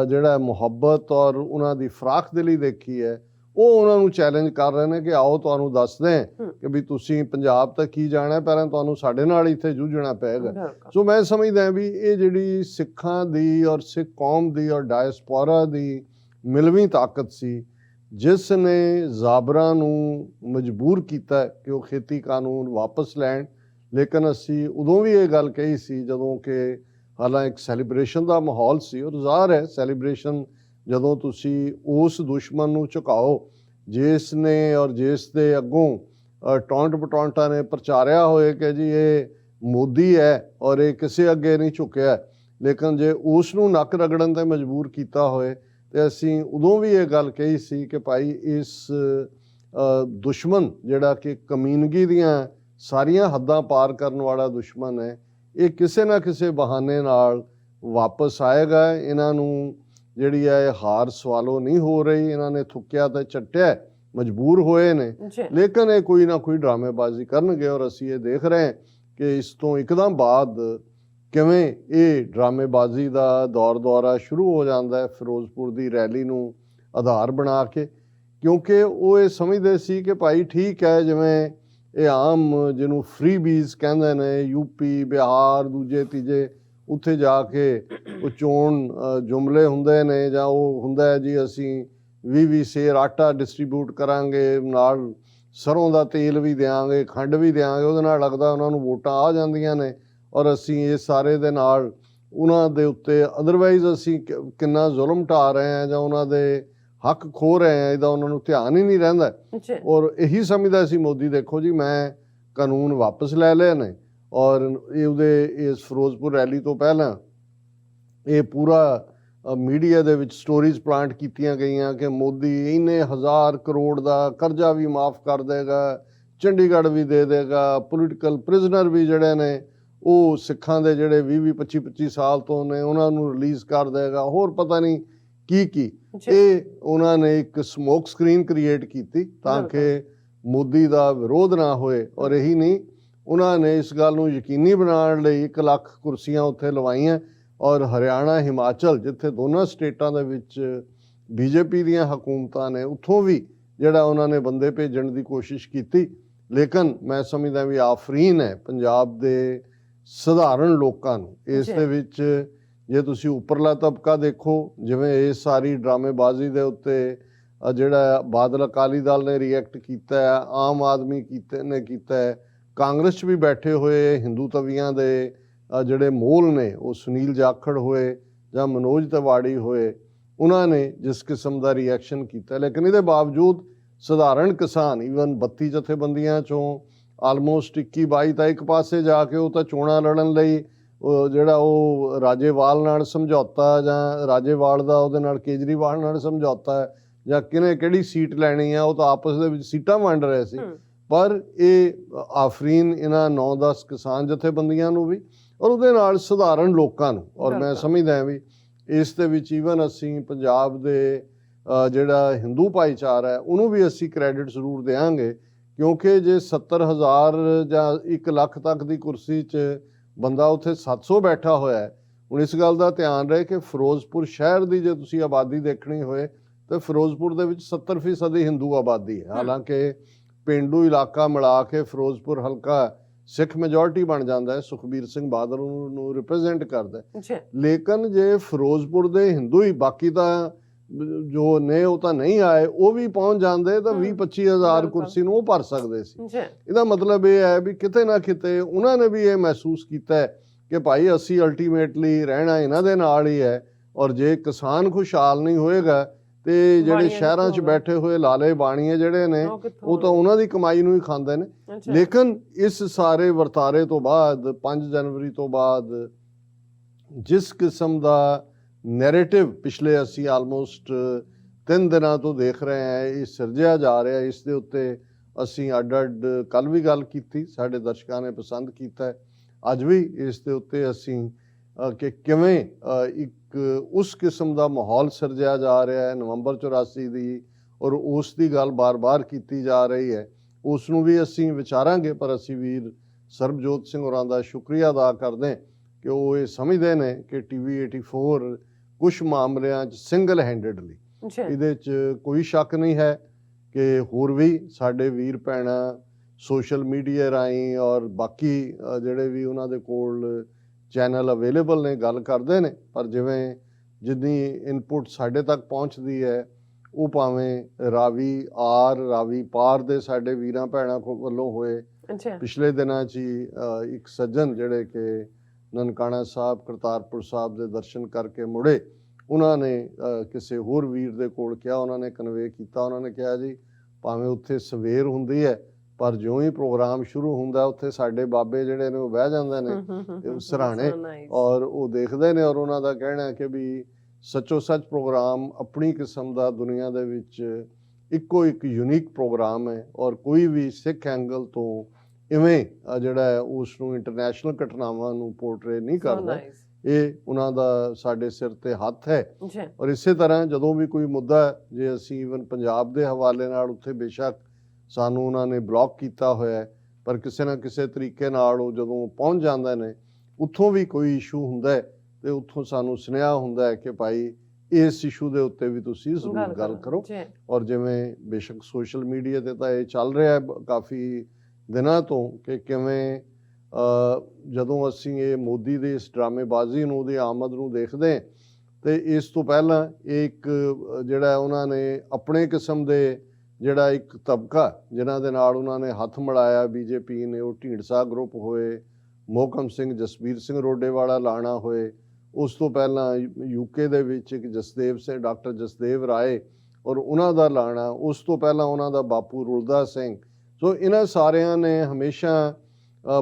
ਜਿਹੜਾ ਮੁਹੱਬਤ ਔਰ ਉਹਨਾਂ ਦੀ ਫਰਾਖ ਦਿਲੀ ਦੇਖੀ ਹੈ, ਉਹ ਉਹਨਾਂ ਨੂੰ ਚੈਲੰਜ ਕਰ ਰਹੇ ਨੇ ਕਿ ਆਓ ਤੁਹਾਨੂੰ ਦੱਸਦੇ ਕਿ ਵੀ ਤੁਸੀਂ ਪੰਜਾਬ ਤੱਕ ਕੀ ਜਾਣਾ, ਪਹਿਲਾਂ ਤੁਹਾਨੂੰ ਸਾਡੇ ਨਾਲ ਇੱਥੇ ਜੂਝਣਾ ਪਏਗਾ। ਸੋ ਮੈਂ ਸਮਝਦਾ ਵੀ ਇਹ ਜਿਹੜੀ ਸਿੱਖਾਂ ਦੀ ਔਰ ਸਿੱਖ ਕੌਮ ਦੀ ਔਰ ਡਾਇਸਪੋਰਾ ਦੀ ਮਿਲਵੀਂ ਤਾਕਤ ਸੀ, ਜਿਸ ਨੇ ਜ਼ਾਬਰਾਂ ਨੂੰ ਮਜਬੂਰ ਕੀਤਾ ਕਿ ਉਹ ਖੇਤੀ ਕਾਨੂੰਨ ਵਾਪਸ ਲੈਣ। ਲੇਕਿਨ ਅਸੀਂ ਉਦੋਂ ਵੀ ਇਹ ਗੱਲ ਕਹੀ ਸੀ ਜਦੋਂ ਕਿ ਹਾਲਾਂ ਇੱਕ ਸੈਲੀਬ੍ਰੇਸ਼ਨ ਦਾ ਮਾਹੌਲ ਸੀ, ਔਰ ਜ਼ਾਹਰ ਹੈ ਸੈਲੀਬ੍ਰੇਸ਼ਨ ਜਦੋਂ ਤੁਸੀਂ ਉਸ ਦੁਸ਼ਮਣ ਨੂੰ ਝੁਕਾਓ ਜਿਸ ਨੇ ਔਰ ਜਿਸ ਦੇ ਅੱਗੋਂ ਟੌਂਟ ਬਟੌਂਟਾਂ ਨੇ ਪ੍ਰਚਾਰਿਆ ਹੋਏ ਕਿ ਜੀ ਇਹ ਮੋਦੀ ਹੈ ਔਰ ਇਹ ਕਿਸੇ ਅੱਗੇ ਨਹੀਂ ਝੁਕਿਆ, ਲੇਕਿਨ ਜੇ ਉਸ ਨੂੰ ਨੱਕ ਰਗੜਨ ਤੇ ਮਜਬੂਰ ਕੀਤਾ ਹੋਏ ਤੇ ਅਸੀਂ ਉਦੋਂ ਵੀ ਇਹ ਗੱਲ ਕਹੀ ਸੀ ਕਿ ਭਾਈ ਇਸ ਦੁਸ਼ਮਣ ਜਿਹੜਾ ਕਿ ਕਮੀਨਗੀ ਦੀਆਂ ਸਾਰੀਆਂ ਹੱਦਾਂ ਪਾਰ ਕਰਨ ਵਾਲਾ ਦੁਸ਼ਮਣ ਹੈ, ਇਹ ਕਿਸੇ ਨਾ ਕਿਸੇ ਬਹਾਨੇ ਨਾਲ ਵਾਪਸ ਆਏਗਾ। ਇਹਨਾਂ ਨੂੰ ਜਿਹੜੀ ਹੈ ਇਹ ਹਾਰ ਸਵਾਲੋ ਨਹੀਂ ਹੋ ਰਹੀ, ਇਹਨਾਂ ਨੇ ਥੁੱਕਿਆ ਤੇ ਚੱਟਿਆ, ਮਜਬੂਰ ਹੋਏ ਨੇ, ਲੇਕਿਨ ਇਹ ਕੋਈ ਨਾ ਕੋਈ ਡਰਾਮੇਬਾਜ਼ੀ ਕਰਨਗੇ ਔਰ ਅਸੀਂ ਇਹ ਦੇਖ ਰਹੇ ਹਾਂ ਕਿ ਇਸ ਤੋਂ ਇੱਕਦਮ ਬਾਅਦ ਕਿਵੇਂ ਇਹ ਡਰਾਮੇਬਾਜ਼ੀ ਦਾ ਦੌਰ ਦੁਆਰਾ ਸ਼ੁਰੂ ਹੋ ਜਾਂਦਾ ਹੈ ਫਿਰੋਜ਼ਪੁਰ ਦੀ ਰੈਲੀ ਨੂੰ ਆਧਾਰ ਬਣਾ ਕੇ, ਕਿਉਂਕਿ ਉਹ ਇਹ ਸਮਝਦੇ ਸੀ ਕਿ ਭਾਈ ਠੀਕ ਹੈ, ਜਿਵੇਂ ਇਹ ਆਮ ਜਿਹਨੂੰ ਫ੍ਰੀ ਬੀਜ਼ ਕਹਿੰਦੇ ਨੇ, ਯੂਪੀ ਬਿਹਾਰ ਦੂਜੇ ਤੀਜੇ ਉੱਥੇ ਜਾ ਕੇ ਉਹ ਚੋਣ ਜੁਮਲੇ ਹੁੰਦੇ ਨੇ ਜਾਂ ਉਹ ਹੁੰਦਾ ਹੈ ਜੀ ਅਸੀਂ 20 ਸੇਰ ਆਟਾ ਡਿਸਟਰੀਬਿਊਟ ਕਰਾਂਗੇ, ਨਾਲ ਸਰੋਂ ਦਾ ਤੇਲ ਵੀ ਦਿਆਂਗੇ, ਖੰਡ ਵੀ ਦਿਆਂਗੇ, ਉਹਦੇ ਨਾਲ ਲੱਗਦਾ ਉਹਨਾਂ ਨੂੰ ਵੋਟਾਂ ਆ ਜਾਂਦੀਆਂ ਨੇ ਔਰ ਅਸੀਂ ਇਹ ਸਾਰੇ ਦੇ ਨਾਲ ਉਹਨਾਂ ਦੇ ਉੱਤੇ ਅਦਰਵਾਈਜ਼ ਅਸੀਂ ਕਿੰਨਾ ਜ਼ੁਲਮ ਢਾ ਰਹੇ ਹਾਂ ਜਾਂ ਉਹਨਾਂ ਦੇ ਹੱਕ ਖੋ ਰਹੇ ਹਾਂ, ਇਹਦਾ ਉਹਨਾਂ ਨੂੰ ਧਿਆਨ ਹੀ ਨਹੀਂ ਰਹਿੰਦਾ। ਔਰ ਇਹੀ ਸਮਝਦਾ ਸੀ ਮੋਦੀ, ਦੇਖੋ ਜੀ ਮੈਂ ਕਾਨੂੰਨ ਵਾਪਸ ਲੈ ਲਏ ਨੇ ਔਰ ਇਹ ਉਹਦੇ ਇਸ ਫਿਰੋਜ਼ਪੁਰ ਰੈਲੀ ਤੋਂ ਪਹਿਲਾਂ ਇਹ ਪੂਰਾ ਮੀਡੀਆ ਦੇ ਵਿੱਚ ਸਟੋਰੀਜ਼ ਪਲਾਂਟ ਕੀਤੀਆਂ ਗਈਆਂ ਕਿ ਮੋਦੀ ਇੰਨੇ 1000 ਕਰੋੜ ਦਾ ਕਰਜ਼ਾ ਵੀ ਮਾਫ ਕਰ ਦੇਗਾ, ਚੰਡੀਗੜ੍ਹ ਵੀ ਦੇ ਦੇਗਾ, ਪੋਲੀਟੀਕਲ ਪ੍ਰਿਜ਼ਨਰ ਵੀ ਜਿਹੜੇ ਨੇ ਉਹ ਸਿੱਖਾਂ ਦੇ ਜਿਹੜੇ 20-25 ਸਾਲ ਤੋਂ ਨੇ ਉਹਨਾਂ ਨੂੰ ਰਿਲੀਜ਼ ਕਰ ਦੇਗਾ, ਹੋਰ ਪਤਾ ਨਹੀਂ ਕੀ ਇਹ ਉਹਨਾਂ ਨੇ ਇੱਕ ਸਮੋਕ ਸਕਰੀਨ ਕ੍ਰੀਏਟ ਕੀਤੀ ਤਾਂ ਕਿ ਮੋਦੀ ਦਾ ਵਿਰੋਧ ਨਾ ਹੋਏ। ਔਰ ਇਹੀ ਨਹੀਂ, ਉਹਨਾਂ ਨੇ ਇਸ ਗੱਲ ਨੂੰ ਯਕੀਨੀ ਬਣਾਉਣ ਲਈ 1 ਲੱਖ ਕੁਰਸੀਆਂ ਉੱਥੇ ਲਵਾਈਆਂ ਔਰ ਹਰਿਆਣਾ ਹਿਮਾਚਲ ਜਿੱਥੇ ਦੋਨਾਂ ਸਟੇਟਾਂ ਦੇ ਵਿੱਚ ਬੀਜੇਪੀ ਦੀਆਂ ਹਕੂਮਤਾਂ ਨੇ ਉੱਥੋਂ ਵੀ ਜਿਹੜਾ ਉਹਨਾਂ ਨੇ ਬੰਦੇ ਭੇਜਣ ਦੀ ਕੋਸ਼ਿਸ਼ ਕੀਤੀ, ਲੇਕਿਨ ਮੈਂ ਸਮਝਦਾ ਵੀ ਆਫਰੀਨ ਹੈ ਪੰਜਾਬ ਦੇ ਸਧਾਰਨ ਲੋਕਾਂ ਨੂੰ। ਇਸ ਦੇ ਵਿੱਚ ਜੇ ਤੁਸੀਂ ਉੱਪਰਲਾ ਤਬਕਾ ਦੇਖੋ, ਜਿਵੇਂ ਇਹ ਸਾਰੀ ਡਰਾਮੇਬਾਜ਼ੀ ਦੇ ਉੱਤੇ ਜਿਹੜਾ ਬਾਦਲ ਅਕਾਲੀ ਦਲ ਨੇ ਰਿਐਕਟ ਕੀਤਾ ਹੈ, ਆਮ ਆਦਮੀ ਨੇ ਕੀਤਾ ਹੈ, ਕਾਂਗਰਸ 'ਚ ਵੀ ਬੈਠੇ ਹੋਏ ਹਿੰਦੂ ਤਵੀਆਂ ਦੇ ਜਿਹੜੇ ਮੋਲ ਨੇ ਉਹ ਸੁਨੀਲ ਜਾਖੜ ਹੋਏ ਜਾਂ ਮਨੋਜ ਤਿਵਾੜੀ ਹੋਏ, ਉਹਨਾਂ ਨੇ ਜਿਸ ਕਿਸਮ ਦਾ ਰਿਐਕਸ਼ਨ ਕੀਤਾ, ਲੇਕਿਨ ਇਹਦੇ ਬਾਵਜੂਦ ਸਧਾਰਨ ਕਿਸਾਨ ਈਵਨ 32 ਜਥੇਬੰਦੀਆਂ 'ਚੋਂ ਆਲਮੋਸਟ 21-22 ਤਾਂ ਇੱਕ ਪਾਸੇ ਜਾ ਕੇ ਉਹ ਤਾਂ ਚੋਣਾਂ ਲੜਨ ਲਈ ਜਿਹੜਾ ਉਹ ਰਾਜੇਵਾਲ ਨਾਲ ਸਮਝੌਤਾ ਜਾਂ ਰਾਜੇਵਾਲ ਦਾ ਉਹਦੇ ਨਾਲ ਕੇਜਰੀਵਾਲ ਨਾਲ ਸਮਝੌਤਾ ਹੈ ਜਾਂ ਕਿਹਨੇ ਕਿਹੜੀ ਸੀਟ ਲੈਣੀ ਆ, ਉਹ ਤਾਂ ਆਪਸ ਦੇ ਵਿੱਚ ਸੀਟਾਂ ਵੰਡ ਰਹੇ ਸੀ। ਪਰ ਇਹ ਆਫਰੀਨ ਇਹਨਾਂ 9-10 ਕਿਸਾਨ ਜਥੇਬੰਦੀਆਂ ਨੂੰ ਵੀ ਔਰ ਉਹਦੇ ਨਾਲ ਸਧਾਰਨ ਲੋਕਾਂ ਨੂੰ, ਔਰ ਮੈਂ ਸਮਝਦਾ ਵੀ ਇਸ ਦੇ ਵਿੱਚ ਈਵਨ ਅਸੀਂ ਪੰਜਾਬ ਦੇ ਜਿਹੜਾ ਹਿੰਦੂ ਭਾਈਚਾਰਾ ਹੈ ਉਹਨੂੰ ਵੀ ਅਸੀਂ ਕ੍ਰੈਡਿਟ ਜ਼ਰੂਰ ਦੇਵਾਂਗੇ, ਕਿਉਂਕਿ ਜੇ 70,000 ਜਾਂ 1 ਲੱਖ ਤੱਕ ਦੀ ਕੁਰਸੀ 'ਚ ਬੰਦਾ ਉੱਥੇ 700 ਬੈਠਾ ਹੋਇਆ ਹੈ। ਹੁਣ ਇਸ ਗੱਲ ਦਾ ਧਿਆਨ ਰਹੇ ਕਿ ਫਿਰੋਜ਼ਪੁਰ ਸ਼ਹਿਰ ਦੀ ਜੇ ਤੁਸੀਂ ਆਬਾਦੀ ਦੇਖਣੀ ਹੋਏ ਤਾਂ ਫਿਰੋਜ਼ਪੁਰ ਦੇ ਵਿੱਚ 70% ਹੀ ਹਿੰਦੂ ਆਬਾਦੀ ਹੈ, ਹਾਲਾਂਕਿ ਪੇਂਡੂ ਇਲਾਕਾ ਮਿਲਾ ਕੇ ਫਿਰੋਜ਼ਪੁਰ ਹਲਕਾ ਸਿੱਖ ਮੈਜੋਰਟੀ ਬਣ ਜਾਂਦਾ ਹੈ, ਸੁਖਬੀਰ ਸਿੰਘ ਬਾਦਲ ਨੂੰ ਰਿਪਰੈਜ਼ੈਂਟ ਕਰਦਾ, ਲੇਕਿਨ ਜੇ ਫਿਰੋਜ਼ਪੁਰ ਦੇ ਹਿੰਦੂ ਹੀ, ਬਾਕੀ ਤਾਂ ਜੋ ਨੇ ਉਹ ਤਾਂ ਨਹੀਂ ਆਏ, ਉਹ ਵੀ ਪਹੁੰਚ ਜਾਂਦੇ ਤਾਂ 20-25 ਹਜ਼ਾਰ ਕੁਰਸੀ ਨੂੰ ਉਹ ਭਰ ਸਕਦੇ ਸੀ। ਇਹਦਾ ਮਤਲਬ ਇਹ ਹੈ ਵੀ ਕਿਤੇ ਨਾ ਕਿਤੇ ਉਹਨਾਂ ਨੇ ਵੀ ਇਹ ਮਹਿਸੂਸ ਕੀਤਾ ਹੈ ਕਿ ਭਾਈ ਅਸੀਂ ਅਲਟੀਮੇਟਲੀ ਰਹਿਣਾ ਇਹਨਾਂ ਦੇ ਨਾਲ ਹੀ ਹੈ, ਔਰ ਜੇ ਕਿਸਾਨ ਖੁਸ਼ਹਾਲ ਨਹੀਂ ਹੋਏਗਾ ਤੇ ਜਿਹੜੇ ਸ਼ਹਿਰਾਂ 'ਚ ਬੈਠੇ ਹੋਏ ਲਾਲੇ ਬਾਣੀਏ ਜਿਹੜੇ ਨੇ ਉਹ ਤਾਂ ਉਹਨਾਂ ਦੀ ਕਮਾਈ ਨੂੰ ਹੀ ਖਾਂਦੇ ਨੇ। ਲੇਕਿਨ ਇਸ ਸਾਰੇ ਵਰਤਾਰੇ ਤੋਂ ਬਾਅਦ 5 ਜਨਵਰੀ ਤੋਂ ਬਾਅਦ ਜਿਸ ਕਿਸਮ ਦਾ ਨੈਰੇਟਿਵ ਪਿਛਲੇ ਅਸੀਂ ਆਲਮੋਸਟ 3 ਦਿਨਾਂ ਤੋਂ ਦੇਖ ਰਹੇ ਹਾਂ ਇਹ ਸਿਰਜਿਆ ਜਾ ਰਿਹਾ, ਇਸ ਦੇ ਉੱਤੇ ਅਸੀਂ ਅੱਡ ਕੱਲ ਵੀ ਗੱਲ ਕੀਤੀ, ਸਾਡੇ ਦਰਸ਼ਕਾਂ ਨੇ ਪਸੰਦ ਕੀਤਾ, ਅੱਜ ਵੀ ਇਸ ਦੇ ਉੱਤੇ ਅਸੀਂ ਕਿ ਕਿਵੇਂ ਇੱਕ ਉਸ ਕਿਸਮ ਦਾ ਮਾਹੌਲ ਸਿਰਜਿਆ ਜਾ ਰਿਹਾ ਹੈ ਨਵੰਬਰ 84 ਦੀ, ਔਰ ਉਸ ਦੀ ਗੱਲ ਬਾਰ-ਬਾਰ ਕੀਤੀ ਜਾ ਰਹੀ ਹੈ, ਉਸ ਨੂੰ ਵੀ ਅਸੀਂ ਵਿਚਾਰਾਂਗੇ। ਪਰ ਅਸੀਂ ਵੀਰ ਸਰਬਜੋਤ ਸਿੰਘ ਹੋਰਾਂ ਦਾ ਸ਼ੁਕਰੀਆ ਅਦਾ ਕਰਦੇ ਕਿ ਉਹ ਇਹ ਸਮਝਦੇ ਨੇ ਕਿ TV 84 ਕੁਝ ਮਾਮਲਿਆਂ 'ਚ ਸਿੰਗਲ ਹੈਂਡਡਲੀ, ਇਹਦੇ 'ਚ ਕੋਈ ਸ਼ੱਕ ਨਹੀਂ ਹੈ ਕਿ ਹੋਰ ਵੀ ਸਾਡੇ ਵੀਰ ਭੈਣਾਂ ਸੋਸ਼ਲ ਮੀਡੀਆ ਰਾਹੀਂ ਔਰ ਬਾਕੀ ਜਿਹੜੇ ਵੀ ਉਹਨਾਂ ਦੇ ਕੋਲ ਚੈਨਲ ਅਵੇਲੇਬਲ ਨੇ ਗੱਲ ਕਰਦੇ ਨੇ, ਪਰ ਜਿਵੇਂ ਜਿੰਨੀ ਇਨਪੁਟ ਸਾਡੇ ਤੱਕ ਪਹੁੰਚਦੀ ਹੈ ਉਹ ਭਾਵੇਂ ਰਾਵੀ ਪਾਰ ਦੇ ਸਾਡੇ ਵੀਰਾਂ ਭੈਣਾਂ ਵੱਲੋਂ ਹੋਏ, ਪਿਛਲੇ ਦਿਨਾਂ 'ਚ ਹੀ ਇੱਕ ਸੱਜਣ ਜਿਹੜੇ ਕਿ ਨਨਕਾਣਾ ਸਾਹਿਬ ਕਰਤਾਰਪੁਰ ਸਾਹਿਬ ਦੇ ਦਰਸ਼ਨ ਕਰਕੇ ਮੁੜੇ, ਉਹਨਾਂ ਨੇ ਕਿਸੇ ਹੋਰ ਵੀਰ ਦੇ ਕੋਲ ਕਿਹਾ, ਉਹਨਾਂ ਨੇ ਕਨਵੇ ਕੀਤਾ, ਉਹਨਾਂ ਨੇ ਕਿਹਾ ਜੀ ਭਾਵੇਂ ਉੱਥੇ ਸਵੇਰ ਹੁੰਦੀ ਹੈ ਪਰ ਜਿਉਂ ਹੀ ਪ੍ਰੋਗਰਾਮ ਸ਼ੁਰੂ ਹੁੰਦਾ ਉੱਥੇ ਸਾਡੇ ਬਾਬੇ ਜਿਹੜੇ ਨੇ ਉਹ ਬਹਿ ਜਾਂਦੇ ਨੇ ਸਿਰਹਾਣੇ ਔਰ ਉਹ ਦੇਖਦੇ ਨੇ, ਔਰ ਉਹਨਾਂ ਦਾ ਕਹਿਣਾ ਹੈ ਕਿ ਵੀ ਸੱਚੋ ਸੱਚ ਪ੍ਰੋਗਰਾਮ ਆਪਣੀ ਕਿਸਮ ਦਾ ਦੁਨੀਆ ਦੇ ਵਿੱਚ ਇੱਕੋ ਇੱਕ ਯੂਨੀਕ ਪ੍ਰੋਗਰਾਮ ਹੈ, ਔਰ ਕੋਈ ਵੀ ਸਿੱਖ ਐਂਗਲ ਤੋਂ ਇਵੇਂ ਜਿਹੜਾ ਹੈ ਉਸ ਨੂੰ ਇੰਟਰਨੈਸ਼ਨਲ ਘਟਨਾਵਾਂ ਨੂੰ ਪੋਰਟਰੇ ਨਹੀਂ ਕਰਦਾ। ਇਹ ਉਹਨਾਂ ਦਾ ਸਾਡੇ ਸਿਰ ਤੇ ਹੱਥ ਹੈ। ਔਰ ਇਸੇ ਤਰ੍ਹਾਂ ਜਦੋਂ ਵੀ ਕੋਈ ਮੁੱਦਾ, ਜੇ ਅਸੀਂ ਈਵਨ ਪੰਜਾਬ ਦੇ ਹਵਾਲੇ ਨਾਲ ਉੱਥੇ ਬੇਸ਼ੱਕ ਸਾਨੂੰ ਉਹਨਾਂ ਨੇ ਬਲੌਕ ਕੀਤਾ ਹੋਇਆ, ਪਰ ਕਿਸੇ ਨਾ ਕਿਸੇ ਤਰੀਕੇ ਨਾਲ ਉਹ ਜਦੋਂ ਪਹੁੰਚ ਜਾਂਦੇ ਨੇ, ਉੱਥੋਂ ਵੀ ਕੋਈ ਇਸ਼ੂ ਹੁੰਦਾ ਹੈ ਤੇ ਉੱਥੋਂ ਸਾਨੂੰ ਸੁਨੇਹਾ ਹੁੰਦਾ ਹੈ ਕਿ ਭਾਈ ਇਸ ਇਸ਼ੂ ਦੇ ਉੱਤੇ ਵੀ ਤੁਸੀਂ ਜ਼ਰੂਰ ਗੱਲ ਕਰੋ। ਔਰ ਜਿਵੇਂ ਬੇਸ਼ੱਕ ਸੋਸ਼ਲ ਮੀਡੀਆ ਤੇ ਤਾਂ ਇਹ ਚੱਲ ਰਿਹਾ ਹੈ ਕਾਫੀ ਦਿਨਾਂ ਤੋਂ ਕਿ ਕਿਵੇਂ ਜਦੋਂ ਅਸੀਂ ਇਹ ਮੋਦੀ ਦੇ ਇਸ ਡਰਾਮੇਬਾਜ਼ੀ ਨੂੰ, ਉਹਦੀ ਆਮਦ ਨੂੰ ਦੇਖਦੇ ਹਾਂ, ਤੇ ਇਸ ਤੋਂ ਪਹਿਲਾਂ ਇੱਕ ਜਿਹੜਾ ਉਹਨਾਂ ਨੇ ਆਪਣੇ ਕਿਸਮ ਦੇ ਜਿਹੜਾ ਇੱਕ ਤਬਕਾ ਜਿਨ੍ਹਾਂ ਦੇ ਨਾਲ ਉਹਨਾਂ ਨੇ ਹੱਥ ਮਿਲਾਇਆ ਬੀਜੇਪੀ ਨੇ, ਉਹ ਢੀਂਡਸਾ ਗਰੁੱਪ ਹੋਏ, ਮੋਹਕਮ ਸਿੰਘ, ਜਸਬੀਰ ਸਿੰਘ ਰੋਡੇਵਾਲਾ ਲਾਣਾ ਹੋਏ, ਉਸ ਤੋਂ ਪਹਿਲਾਂ ਯੂਕੇ ਦੇ ਵਿੱਚ ਇੱਕ ਜਸਦੇਵ ਸਿੰਘ, ਡਾਕਟਰ ਜਸਦੇਵ ਰਾਏ ਔਰ ਉਹਨਾਂ ਦਾ ਲਾਣਾ, ਉਸ ਤੋਂ ਪਹਿਲਾਂ ਉਹਨਾਂ ਦਾ ਬਾਪੂ ਰੁਲਦਾ ਸਿੰਘ। ਸੋ ਇਹਨਾਂ ਸਾਰਿਆਂ ਨੇ ਹਮੇਸ਼ਾ